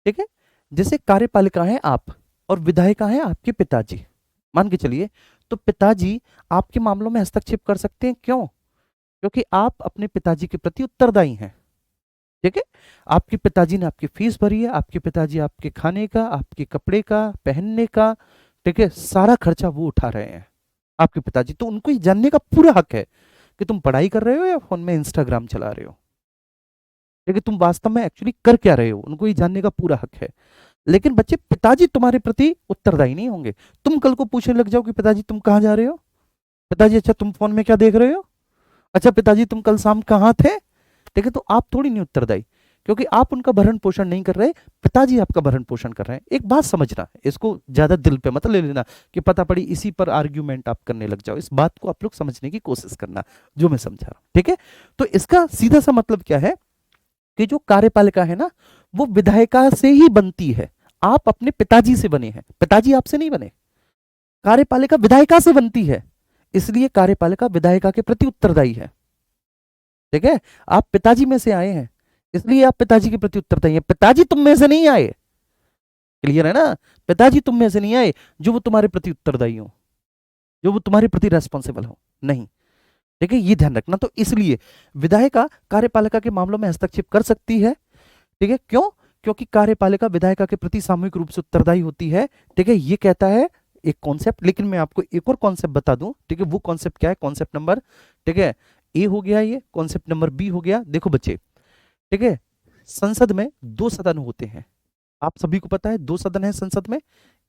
ठीक है, जैसे कार्यपालिका है आप और विधायिका है आपके पिताजी, मान के चलिए, तो पिताजी आपके मामलों में हस्तक्षेप कर सकते हैं, क्यों? क्योंकि आप अपने पिताजी के प्रति उत्तरदायी हैं। ठीक है, आपके पिताजी ने आपकी फीस भरी है, आपके पिताजी आपके खाने का, आपके कपड़े का, पहनने का, ठीक है, सारा खर्चा वो उठा रहे हैं आपके पिताजी। तो उनको ये जानने का पूरा हक है कि तुम पढ़ाई कर रहे हो या फोन में इंस्टाग्राम चला रहे हो, ठीक है, तुम वास्तव में एक्चुअली कर क्या रहे हो, उनको ये जानने का पूरा हक है। लेकिन बच्चे, पिताजी तुम्हारे प्रति उत्तरदायी नहीं होंगे। तुम कल को पूछने लग जाओ कि पिताजी तुम कहाँ जा रहे हो, पिताजी अच्छा तुम फोन में क्या देख रहे हो, अच्छा पिताजी तुम कल शाम कहाँ थे, ठीक है, तो आप थोड़ी नहीं उत्तरदायी, क्योंकि आप उनका भरण पोषण नहीं कर रहे, पिताजी आपका भरण पोषण कर रहे हैं। एक बात समझना, इसको ज्यादा दिल पे मत ले लेना कि पता पड़ी इसी पर आर्ग्यूमेंट आप करने लग जाओ। इस बात को आप लोग समझने की कोशिश करना जो मैं समझा रहा हूं, ठीक है। तो इसका सीधा सा मतलब क्या है कि जो कार्यपालिका है ना, वो विधायिका से ही बनती है। आप अपने पिताजी से बने हैं, पिताजी आपसे नहीं बने। कार्यपालिका विधायिका से बनती है, इसलिए कार्यपालिका विधायिका के प्रति उत्तरदायी है। ठीक है, आप पिताजी में से आए हैं, इसलिए आप पिताजी के प्रति उत्तरदायी हैं। पिताजी तुम में से नहीं आए, क्लियर है ना, पिताजी तुम में से नहीं आए जो वो तुम्हारे प्रति उत्तरदायी हो, जो वो तुम्हारे प्रति रेस्पॉन्सिबल हो, नहीं। ठीक है, ये ध्यान रखना। तो इसलिए विधायिका कार्यपालिका के मामलों में हस्तक्षेप कर सकती है। ठीक है, क्यों? क्योंकि कार्यपालिका विधायिका के प्रति सामूहिक रूप से उत्तरदायी होती है। ठीक है, ये कहता है एक कॉन्सेप्ट, लेकिन मैं आपको एक और कॉन्सेप्ट बता दूं, ठीक है। वो कॉन्सेप्ट क्या है? कॉन्सेप्ट नंबर, ठीक है, ए हो गया, ये कॉन्सेप्ट नंबर बी हो गया। देखो बच्चे, ठीक है, संसद में दो सदन होते हैं, आप सभी को पता है, दो सदन है संसद में,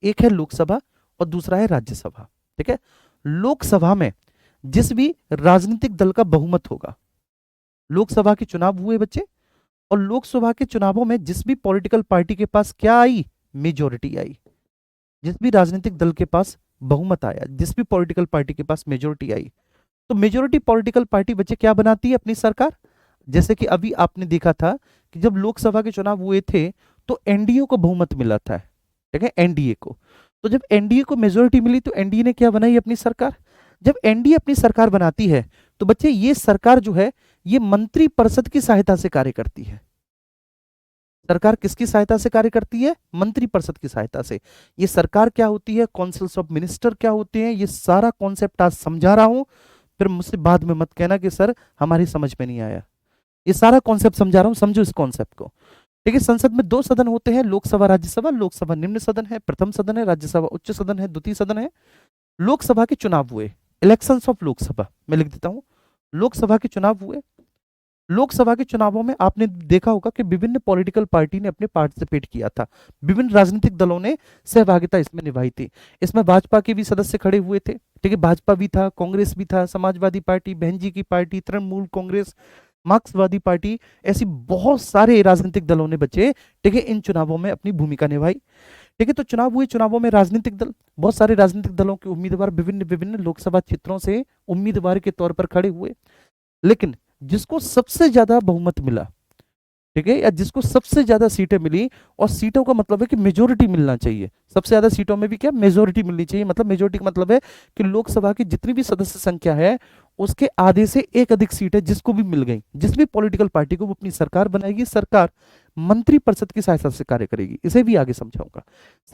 एक है लोकसभा और दूसरा है राज्यसभा, ठीक है। लोकसभा में जिस भी राजनीतिक दल का बहुमत होगा, लोकसभा के चुनाव हुए बच्चे, और लोकसभा के चुनावों में जिस भी पॉलिटिकल पार्टी के पास क्या आई, मेजोरिटी आई, जिस भी राजनीतिक दल के पास बहुमत आया, जिस भी पॉलिटिकल पार्टी के पास मेजोरिटी आई, तो मेजोरिटी पॉलिटिकल पार्टी बच्चे क्या बनाती है? अपनी सरकार। जैसे कि अभी आपने देखा था कि जब लोकसभा के चुनाव हुए थे तो एनडीए को बहुमत मिला था, ठीक है, एनडीए को। तो जब एनडीए को मेजोरिटी मिली तो एनडीए ने क्या बनाई? अपनी सरकार। जब एनडीए अपनी सरकार बनाती है तो बच्चे ये सरकार जो है ये मंत्रिपरिषद की सहायता से कार्य करती है। सरकार किसकी सहायता से कार्य करती है? मंत्रिपरिषद की सहायता से। ये सरकार क्या होती है, काउंसिल्स ऑफ मिनिस्टर क्या होते हैं, ये सारा कॉन्सेप्ट आज समझा रहा हूं, फिर मुझसे बाद में मत कहना कि सर हमारी समझ में नहीं आया। ये सारा कॉन्सेप्ट समझा रहा हूं, समझो इस कॉन्सेप्ट को, ठीक है। संसद में दो सदन होते हैं, लोकसभा राज्यसभा। लोकसभा निम्न सदन है, प्रथम सदन है, राज्यसभा उच्च सदन है, द्वितीय सदन है। लोकसभा के चुनाव हुए, इलेक्शंस ऑफ लोकसभा, मैं लिख देता हूं, लोकसभा के चुनाव हुए। लोकसभा के चुनावों में आपने देखा होगा कि विभिन्न पॉलिटिकल पार्टी ने अपने पार्टिसिपेट किया था, विभिन्न राजनीतिक दलों ने सहभागिता इसमें निभाई थी। इसमें भाजपा के भी सदस्य खड़े हुए थे, ठीक है, भाजपा भी था, कांग्रेस भी था, समाजवादी पार्टी, बहन जी की पार्टी, तृणमूल कांग्रेस, मार्क्सवादी पार्टी, ऐसी बहुत सारे राजनीतिक दलों ने बच्चे, ठीक है, इन चुनावों में अपनी भूमिका निभाई, ठीक है। तो चुनाव हुए, चुनावों में राजनीतिक दल, बहुत सारे राजनीतिक दलों के उम्मीदवार विभिन्न विभिन्न लोकसभा क्षेत्रों से उम्मीदवार के तौर पर खड़े हुए, लेकिन जिसको सबसे ज्यादा बहुमत मिला, ठीक है, या जिसको सबसे ज्यादा सीटें मिली, और सीटों का मतलब है कि मेजोरिटी मिलना चाहिए, सबसे ज्यादा सीटों में भी क्या मेजोरिटी मिलनी चाहिए, मतलब मेजोरिटी का मतलब है कि लोकसभा की जितनी भी सदस्य संख्या है उसके आधे से एक अधिक सीटें जिसको भी मिल गई, जिस भी पॉलिटिकल पार्टी को, वो अपनी सरकार बनाएगी। सरकार मंत्रिपरिषद की सहायता से कार्य करेगी, इसे भी आगे समझाऊंगा।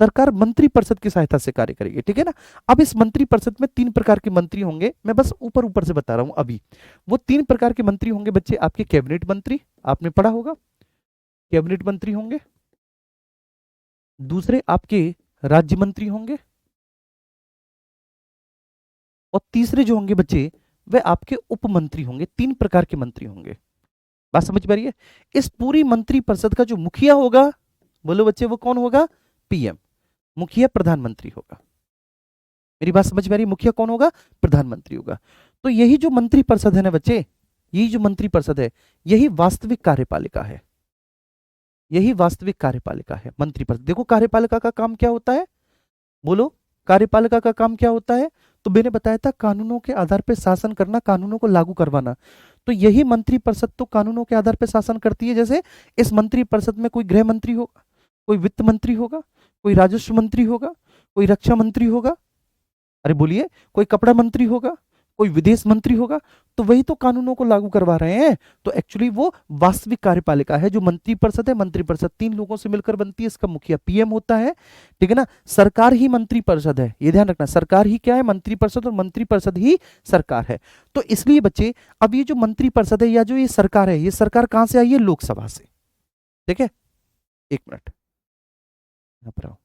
सरकार मंत्रिपरिषद की सहायता से कार्य करेगी, ठीक है ना। अब इस मंत्रिपरिषद में तीन प्रकार के मंत्री होंगे, मैं बस ऊपर ऊपर से बता रहा हूं अभी। वो तीन प्रकार के मंत्री होंगे बच्चे, आपके कैबिनेट मंत्री, आपने पढ़ा होगा, कैबिनेट मंत्री होंगे। दूसरे आपके राज्य मंत्री होंगे, और तीसरे जो होंगे बच्चे वे आपके उप मंत्री होंगे। तीन प्रकार के मंत्री होंगे, बात समझ पा रही है? इस पूरी मंत्रिपरिषद का जो मुखिया होगा, बोलो बच्चे, वो कौन होगा? पीएम, मुखिया प्रधानमंत्री होगा। मेरी बात समझ में आ रही है? मुखिया कौन होगा? प्रधानमंत्री होगा। तो यही जो मंत्रिपरिषद है ना बच्चे, यही जो मंत्रिपरिषद है, यही वास्तविक कार्यपालिका है, यही वास्तविक कार्यपालिका है मंत्रिपरिषद। देखो कार्यपालिका का काम क्या होता है, बोलो, कार्यपालिका का काम क्या होता है? तो मैंने बताया था कानूनों के आधार पर शासन करना, कानूनों को लागू करवाना। तो यही मंत्रिपरिषद तो कानूनों के आधार पर शासन करती है। जैसे इस मंत्रिपरिषद में कोई गृह मंत्री होगा, कोई वित्त मंत्री होगा, कोई राजस्व मंत्री होगा, कोई रक्षा मंत्री होगा, अरे बोलिए, कोई कपड़ा मंत्री होगा, कोई विदेश मंत्री होगा। तो वही तो कानूनों को लागू करवा रहे हैं। तो एक्चुअली वो वास्तविक कार्यपालिका है। जो मंत्रिपरिषद है, मंत्रिपरिषद तीन लोगों से मिलकर बनती है, इसका मुखिया पीएम होता है, ठीक है ना। सरकार ही मंत्रिपरिषद है, ये ध्यान रखना, सरकार ही क्या है? मंत्रिपरिषद, और मंत्रिपरिषद ही सरकार है। तो इसलिए बच्चे, अब ये जो मंत्रिपरिषद है या जो ये सरकार है, ये सरकार कहां से आई है? लोकसभा से, ठीक है। एक मिनट यहाँ पर आओ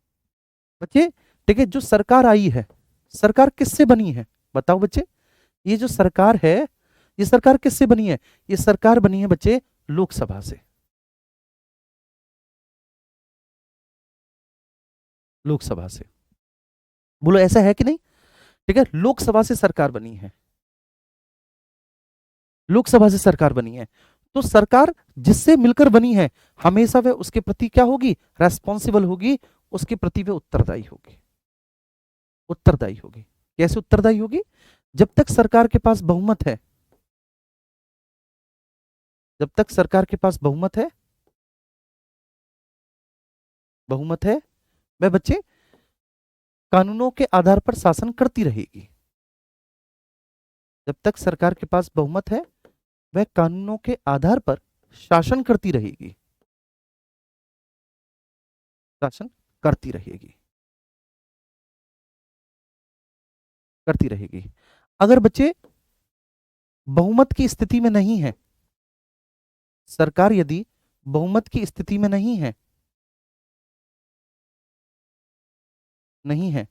बच्चे, ठीक है। जो सरकार आई है, सरकार किससे बनी है? बताओ बच्चे, ये जो सरकार है, ये सरकार किससे बनी है? ये सरकार बनी है बच्चे लोकसभा से, लोकसभा से। बोलो ऐसा है कि नहीं? ठीक है, लोकसभा से सरकार बनी है, लोकसभा से सरकार बनी है। तो सरकार जिससे मिलकर बनी है, हमेशा वह उसके प्रति क्या होगी? रेस्पॉन्सिबल होगी, उसके प्रति वह उत्तरदायी होगी, उत्तरदायी होगी। कैसे उत्तरदायी होगी? जब तक सरकार के पास बहुमत है, जब तक सरकार के पास बहुमत है, बहुमत है, वह बच्चे कानूनों के आधार पर शासन करती रहेगी। जब तक सरकार के पास बहुमत है, वह कानूनों के आधार पर शासन करती रहेगी, शासन करती रहेगी, करती रहेगी। अगर बच्चे बहुमत की स्थिति में नहीं है, सरकार यदि बहुमत की स्थिति में नहीं है, नहीं है,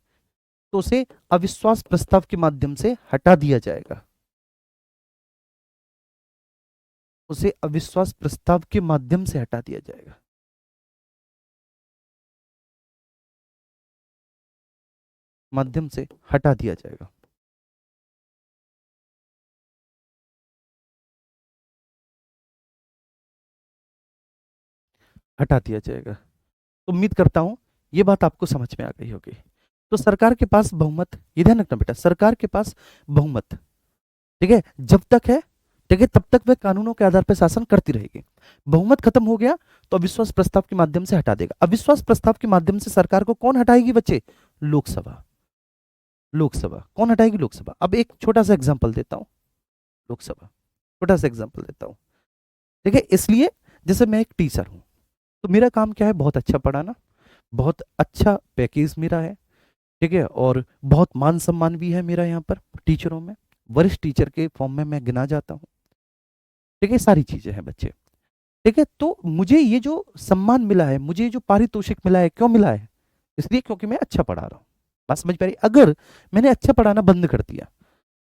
तो उसे अविश्वास प्रस्ताव के माध्यम से हटा दिया जाएगा। उसे अविश्वास प्रस्ताव के माध्यम से हटा दिया जाएगा। माध्यम से हटा दिया जाएगा। हटा दिया जाएगा। तो उम्मीद करता हूं ये बात आपको समझ में आ गई होगी। तो सरकार के पास बहुमत, ये ध्यान रखना बेटा, सरकार के पास बहुमत, ठीक है, जब तक है, ठीक है, तब तक वह कानूनों के आधार पर शासन करती रहेगी। बहुमत खत्म हो गया तो अविश्वास प्रस्ताव के माध्यम से हटा देगा। अविश्वास प्रस्ताव के माध्यम से सरकार को कौन हटाएगी बच्चे? लोकसभा। लोकसभा कौन हटाएगी? लोकसभा। अब एक छोटा सा एग्जांपल देता हूं, लोकसभा, छोटा सा एग्जांपल देता हूं, ठीक है। इसलिए जैसे मैं एक टीचर हूं, तो मेरा काम क्या है? बहुत अच्छा पढ़ाना, बहुत अच्छा पैकेज मेरा है, ठीक है, और बहुत मान सम्मान भी है मेरा यहाँ पर टीचरों में, वरिष्ठ टीचर के फॉर्म में मैं गिना जाता हूँ, ठीक है, सारी चीजें हैं बच्चे, ठीक है। तो मुझे ये जो सम्मान मिला है, मुझे जो पारितोषिक मिला है, क्यों मिला है? इसलिए क्योंकि मैं अच्छा पढ़ा रहा हूँ। बात समझ पा रही? अगर मैंने अच्छा पढ़ाना बंद कर दिया,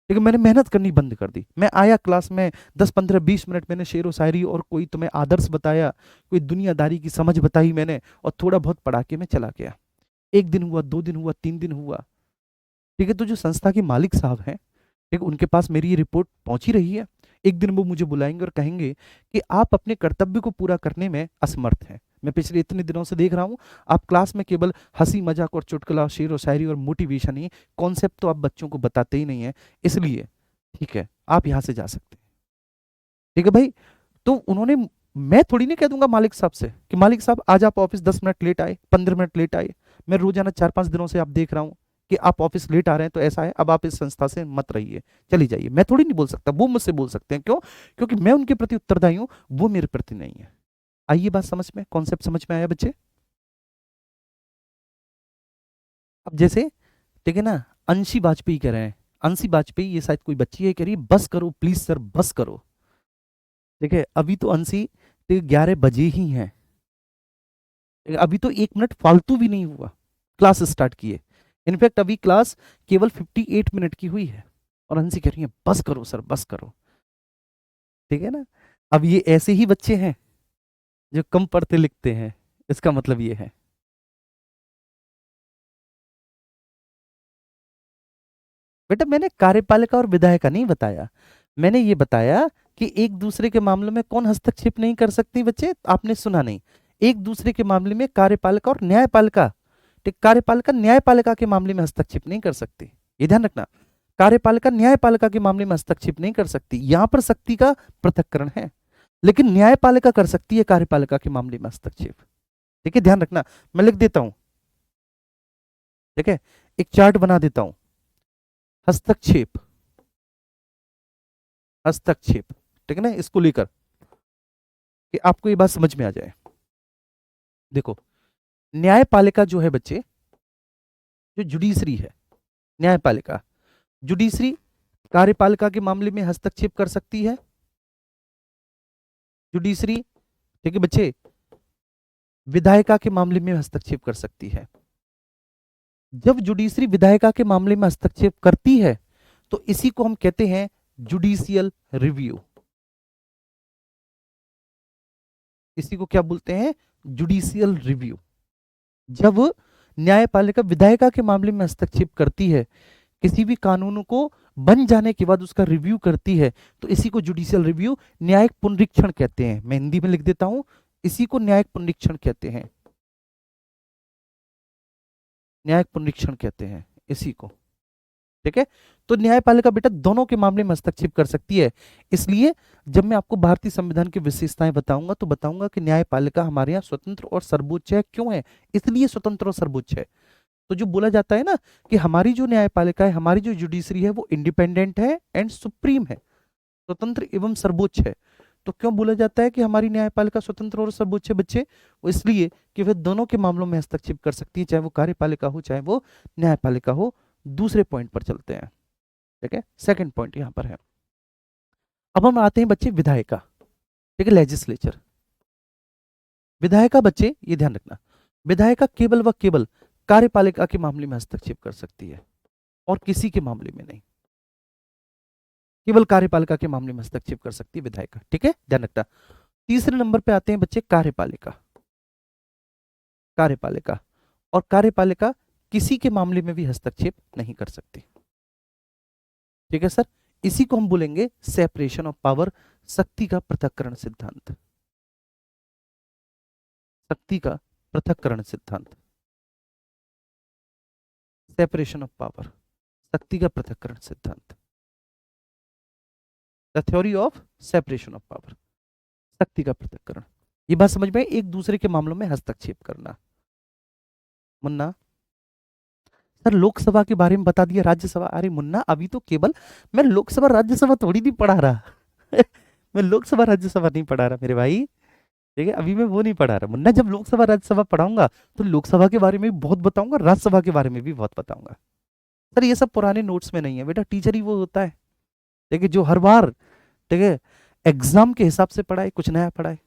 ठीक है, मैंने मेहनत करनी बंद कर दी, मैं आया क्लास में 10 15 20 मिनट मैंने शेर व शायरी और कोई तुम्हें आदर्श बताया, कोई दुनियादारी की समझ बताई मैंने, और थोड़ा बहुत पढ़ा के मैं चला गया, 1 दिन हुआ, 2 दिन हुआ, 3 दिन हुआ, ठीक है, तो जो संस्था के मालिक साहब हैं, ठीक, उनके पास मेरी ये रिपोर्ट पहुंची रही है। एक दिन वो मुझे बुलाएंगे और कहेंगे कि आप अपने कर्तव्य को पूरा करने में असमर्थ हैं। मैं पिछले इतने दिनों से देख रहा हूं, आप क्लास में केवल हंसी मजाक और चुटकुला, शेर और शायरी और मोटिवेशन ही, कॉन्सेप्ट तो आप बच्चों को बताते ही नहीं है, इसलिए ठीक है आप यहां से जा सकते हैं। ठीक है भाई। तो उन्होंने, मैं थोड़ी नहीं कह दूंगा मालिक साहब से कि मालिक साहब आज आप ऑफिस 10 मिनट लेट आए, 15 मिनट लेट आए, मैं रोजाना 4 5 दिनों से आप देख रहा हूं कि आप ऑफिस लेट आ रहे हैं, तो ऐसा है, अब आप इस संस्था से मत रहिए, चली जाइए। मैं थोड़ी नहीं बोल सकता, वो मुझसे बोल सकते हैं। क्यों? क्योंकि मैं उनके प्रति उत्तरदायी हूं, वो मेरे प्रति नहीं है। आइए बात समझ में, कॉन्सेप्ट समझ में आया बच्चे? अब जैसे, ठीक है ना, अंशी वाजपेयी कह रहे हैं, अंशी वाजपेयी, ये शायद कोई बच्ची है, कह रही है बस करो प्लीज सर, बस करो। ठीक है, अभी तो अंशी 11 बजे ही हैं, अभी तो 1 मिनट फालतू भी नहीं हुआ क्लास स्टार्ट किए। इनफैक्ट अभी क्लास केवल 58 मिनट की हुई है, और हंसी कह रही है बस करो सर, बस करो। ठीक है ना। अब ये ऐसे ही बच्चे हैं जो कम पढ़ते लिखते हैं, इसका मतलब ये है। बेटा मैंने कार्यपालिका और विधायिका नहीं बताया, मैंने ये बताया कि एक दूसरे के मामले में कौन हस्तक्षेप नहीं कर सकती बच्चे, आपने सुना नहीं। एक दूसरे के मामले में कार्यपालिका और न्यायपालिका, ठीक, कार्यपालिका न्यायपालिका के मामले में हस्तक्षेप नहीं कर सकती, ये ध्यान रखना। कार्यपालिका न्यायपालिका के मामले में हस्तक्षेप नहीं कर सकती, यहां पर शक्ति का पृथक्करण है, लेकिन न्यायपालिका कर सकती है कार्यपालिका के मामले में हस्तक्षेप। ठीक है, ध्यान रखना। मैं लिख देता हूं, ठीक है, एक चार्ट बना देता हूं, हस्तक्षेप, हस्तक्षेप, ठीक है ना, इसको लेकर कि आपको ये बात समझ में आ जाए। देखो, न्यायपालिका जो है बच्चे, जो जुडिशरी है, न्यायपालिका, जुडिशरी कार्यपालिका के मामले में हस्तक्षेप कर सकती है, जुडिशरी, ठीक है बच्चे, विधायिका के मामले में हस्तक्षेप कर सकती है। जब जुडिशरी विधायिका के मामले में हस्तक्षेप करती है तो इसी को हम कहते हैं जुडिशियल रिव्यू। इसी को क्या बोलते हैं? Judicial review. जब न्यायपालिका विधायिका के मामले में हस्तक्षेप करती है, किसी भी कानून को बन जाने के बाद उसका रिव्यू करती है, तो इसी को जुडिशियल रिव्यू, न्यायिक पुनरीक्षण कहते हैं। मैं हिंदी में लिख देता हूं, इसी को न्यायिक पुनरीक्षण कहते हैं, न्यायिक पुनरीक्षण कहते हैं इसी को। ठीक है, तो न्यायपालिका बेटा दोनों के मामले में हस्तक्षेप कर सकती है। इसलिए जब मैं आपको भारतीय संविधान की विशेषताएं बताऊंगा तो बताऊंगा कि न्यायपालिका हमारे यहाँ स्वतंत्र और सर्वोच्च है। क्यों है? इसलिए स्वतंत्र और सर्वोच्च है। तो जो बोला जाता है ना कि हमारी जो न्यायपालिका है, हमारी जो जुडिशरी है, वो इंडिपेंडेंट है एंड सुप्रीम है, स्वतंत्र एवं सर्वोच्च है। तो क्यों बोला जाता है कि हमारी न्यायपालिका स्वतंत्र और सर्वोच्च है बच्चे? वो इसलिए कि वह दोनों के मामलों में हस्तक्षेप कर सकती है, चाहे वो कार्यपालिका हो चाहे वो न्यायपालिका हो। दूसरे पॉइंट पर चलते हैं, ठीक है, सेकंड पॉइंट यहां पर है। अब हम आते हैं बच्चे विधायिका, ठीक है, लेजिस्लेचर। विधायिका बच्चे ये ध्यान रखना, विधायिका केवल व केवल कार्यपालिका के मामले में हस्तक्षेप कर सकती है। और किसी के मामले में नहीं, केवल कार्यपालिका के मामले में हस्तक्षेप कर सकती है विधायिका। ठीक है, ध्यान रखना। तीसरे नंबर पे आते हैं बच्चे कार्यपालिका। कार्यपालिका और कार्यपालिका किसी के मामले में भी हस्तक्षेप नहीं कर सकती। ठीक है सर, इसी को हम बोलेंगे सेपरेशन ऑफ पावर, शक्ति का पृथक्करण सिद्धांत। शक्ति का पृथक्करण सिद्धांत, सेपरेशन ऑफ पावर, शक्ति का पृथक्करण सिद्धांत, the theory of separation of power, शक्ति का पृथक्करण। ये बात समझ में, एक दूसरे के मामलों में हस्तक्षेप करना। मुन्ना सर लोकसभा के बारे में बता दिया, राज्यसभा, अरे मुन्ना अभी तो केवल मैं लोकसभा राज्यसभा थोड़ी नहीं पढ़ा रहा मैं लोकसभा राज्यसभा नहीं पढ़ा रहा मेरे भाई। ठीक है, अभी मैं वो नहीं पढ़ा रहा मुन्ना, जब लोकसभा राज्यसभा पढ़ाऊंगा तो लोकसभा के बारे में भी बहुत बताऊंगा, राज्यसभा के बारे में भी बहुत बताऊंगा। सर ये सब पुराने नोट्स में नहीं है बेटा, टीचर ही वो होता है, ठीक है, जो हर बार, ठीक है, एग्जाम के हिसाब से पढ़ाए, कुछ नया पढ़ाए।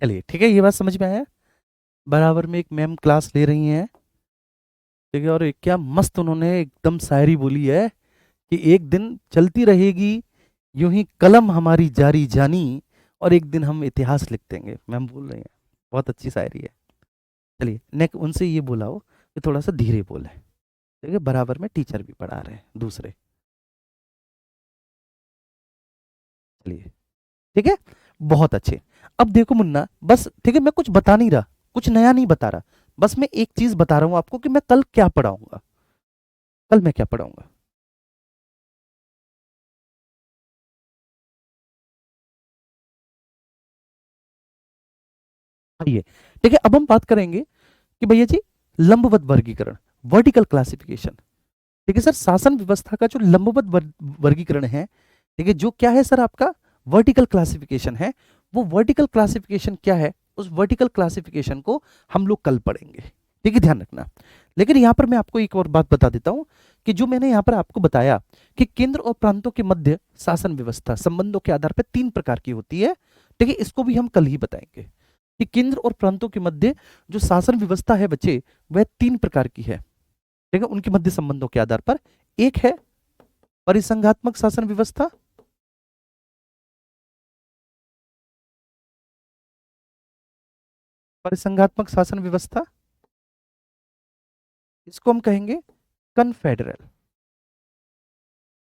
चलिए ठीक है, ये बात समझ में आया। बराबर में एक मैम क्लास ले रही हैं, ठीक है, और एक क्या मस्त उन्होंने एकदम शायरी बोली है कि एक दिन चलती रहेगी यूं ही कलम हमारी जारी जानी, और एक दिन हम इतिहास लिख देंगे, मैम बोल रही हैं। बहुत अच्छी शायरी है। चलिए नेक उनसे ये बोलाओ कि थोड़ा सा धीरे बोले, ठीक है, बराबर में टीचर भी पढ़ा रहे हैं दूसरे। चलिए ठीक है, बहुत अच्छे। अब देखो मुन्ना, बस ठीक है, मैं कुछ बता नहीं रहा, कुछ नया नहीं बता रहा, बस मैं एक चीज बता रहा हूं आपको कि मैं कल क्या पढ़ाऊंगा, कल मैं क्या पढ़ाऊंगा। आइए, ठीक है, अब हम बात करेंगे कि भैया जी लंबवत वर्गीकरण, वर्टिकल क्लासिफिकेशन। ठीक है सर, शासन व्यवस्था का जो लंबवत वर्गीकरण है, ठीक है, जो क्या है सर आपका वर्टिकल क्लासिफिकेशन है, वो वर्टिकल क्लासिफिकेशन क्या है, उस वर्टिकल क्लासिफिकेशन को हम लोग कल पढ़ेंगे। ठीक है, ध्यान रखना। लेकिन यहां पर मैं आपको एक और बात बता देता हूं कि जो मैंने यहां पर आपको बताया कि केंद्र और प्रांतों के मध्य शासन व्यवस्था संबंधों के आधार पर 3 प्रकार की होती है। ठीक है, इसको भी हम कल ही बताएंगे कि केंद्र और प्रांतों के मध्य जो शासन व्यवस्था है बच्चे, वह 3 प्रकार की है। ठीक है, उनके मध्य संबंधों के आधार पर। एक है परिसंघात्मक शासन व्यवस्था, परिसंघात्मक शासन व्यवस्था, इसको हम कहेंगे कन्फेडरल,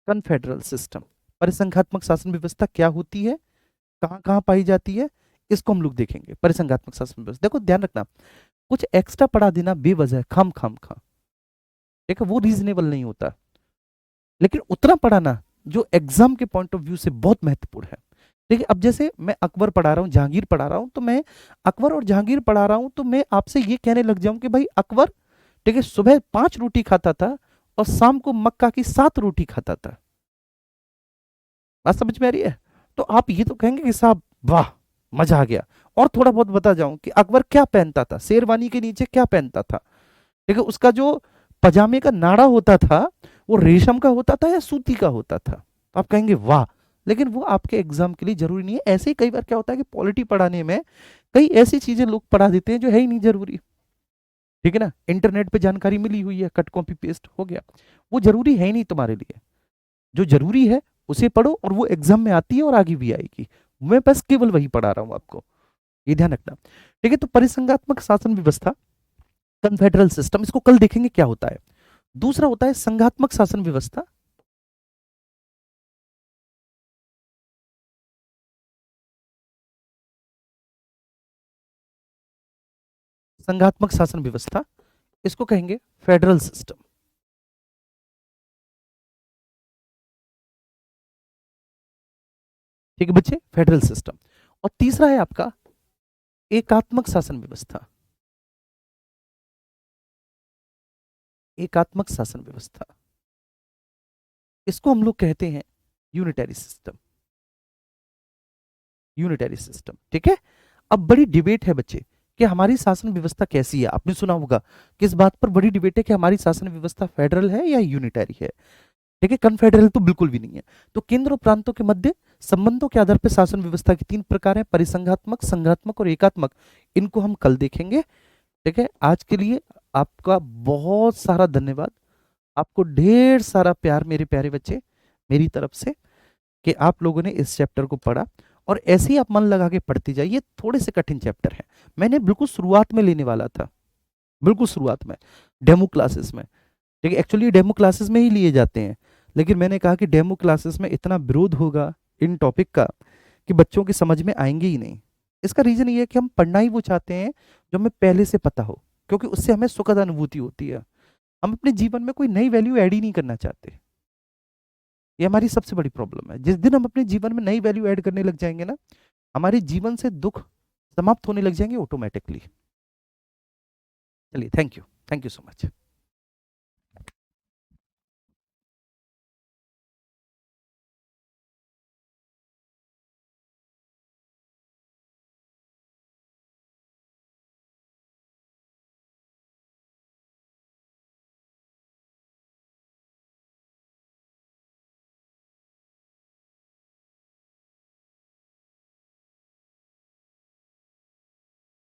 कन्फेडरल सिस्टम। परिसंघात्मक शासन व्यवस्था क्या होती है, कहां कहां पाई जाती है, इसको हम लोग देखेंगे। परिसंघात्मक शासन व्यवस्था, देखो ध्यान रखना, कुछ एक्स्ट्रा पढ़ा देना बेवजह खाम खाम खा, ठीक है, वो रीजनेबल नहीं होता। लेकिन उतना पढ़ाना जो एग्जाम के पॉइंट ऑफ व्यू से बहुत महत्वपूर्ण है। देखिए, अब जैसे मैं अकबर पढ़ा रहा हूँ, जहांगीर पढ़ा रहा हूँ, तो मैं अकबर और जहांगीर पढ़ा रहा हूँ, तो मैं आपसे ये कहने लग जाऊं कि भाई अकबर, ठीक है, सुबह 5 रोटी खाता था और शाम को मक्का की 7 रोटी खाता था। बात समझ में आ रही है? तो आप ये तो कहेंगे कि साहब वाह, मजा आ गया। और थोड़ा बहुत बता जाऊं कि अकबर क्या पहनता था, शेरवानी के नीचे क्या पहनता था, ठीक है, उसका जो पजामे का नाड़ा होता था वो रेशम का होता था या सूती का होता था, तो आप कहेंगे वाह। लेकिन वो आपके एग्जाम के लिए जरूरी नहीं है। ऐसे ही कई बार क्या होता है कि पॉलिटी पढ़ाने में कई ऐसी चीजें लोग पढ़ा देते हैं जो है ही नहीं जरूरी। ठीक है ना, इंटरनेट पे जानकारी मिली हुई है, कट कॉपी पेस्ट हो गया, वो जरूरी है ही नहीं तुम्हारे लिए। जो जरूरी है उसे पढ़ो, और वो एग्जाम में आती है और आगे भी आएगी। मैं बस केवल वही पढ़ा रहा हूं आपको, ये ध्यान रखना। ठीक है, तो परिसंघात्मक शासन व्यवस्था, कन्फेडरल सिस्टम, इसको कल देखेंगे क्या होता है। दूसरा होता है संघात्मक शासन व्यवस्था। संघात्मक शासन व्यवस्था, इसको कहेंगे फेडरल सिस्टम। ठीक है बच्चे, फेडरल सिस्टम। और तीसरा है आपका एकात्मक शासन व्यवस्था, एकात्मक शासन व्यवस्था, इसको हम लोग कहते हैं यूनिटरी सिस्टम। यूनिटरी सिस्टम, ठीक है। अब बड़ी डिबेट है बच्चे कि हमारी शासन व्यवस्था कैसी है। आपने सुना होगा किस बात पर बड़ी डिबेट है कि हमारी शासन व्यवस्था फेडरल है या यूनिटरी है, ठीक है। कन्फेडरल तो बिल्कुल भी नहीं है। तो केंद्र और प्रांतों के मध्य संबंधों के आधार पर शासन व्यवस्था के 3 प्रकार हैं, परिसंघात्मक, संघात्मक और एकात्मक। इनको हम कल देखेंगे, ठीक है। आज के लिए आपका बहुत सारा धन्यवाद, आपको ढेर सारा प्यार मेरे प्यारे बच्चे मेरी तरफ से, कि आप लोगों ने इस चैप्टर को पढ़ा और ऐसे ही आप मन लगा के पढ़ते जाइए। थोड़े से कठिन चैप्टर हैं, मैंने बिल्कुल शुरुआत में लेने वाला था, बिल्कुल शुरुआत में डेमो क्लासेस में, ठीक है। एक्चुअली डेमो क्लासेस में ही लिए जाते हैं, लेकिन मैंने कहा कि डेमो क्लासेस में इतना विरोध होगा इन टॉपिक का कि बच्चों की समझ में आएंगे ही नहीं। इसका रीजन ये है कि हम पढ़ना ही वो चाहते हैं जो हमें पहले से पता हो, क्योंकि उससे हमें सुखद अनुभूति होती है। हम अपने जीवन में कोई नई वैल्यू ऐड ही नहीं करना चाहते, ये हमारी सबसे बड़ी प्रॉब्लम है। जिस दिन हम अपने जीवन में नई वैल्यू ऐड करने लग जाएंगे ना, हमारे जीवन से दुख समाप्त होने लग जाएंगे ऑटोमेटिकली। चलिए, थैंक यू सो मच।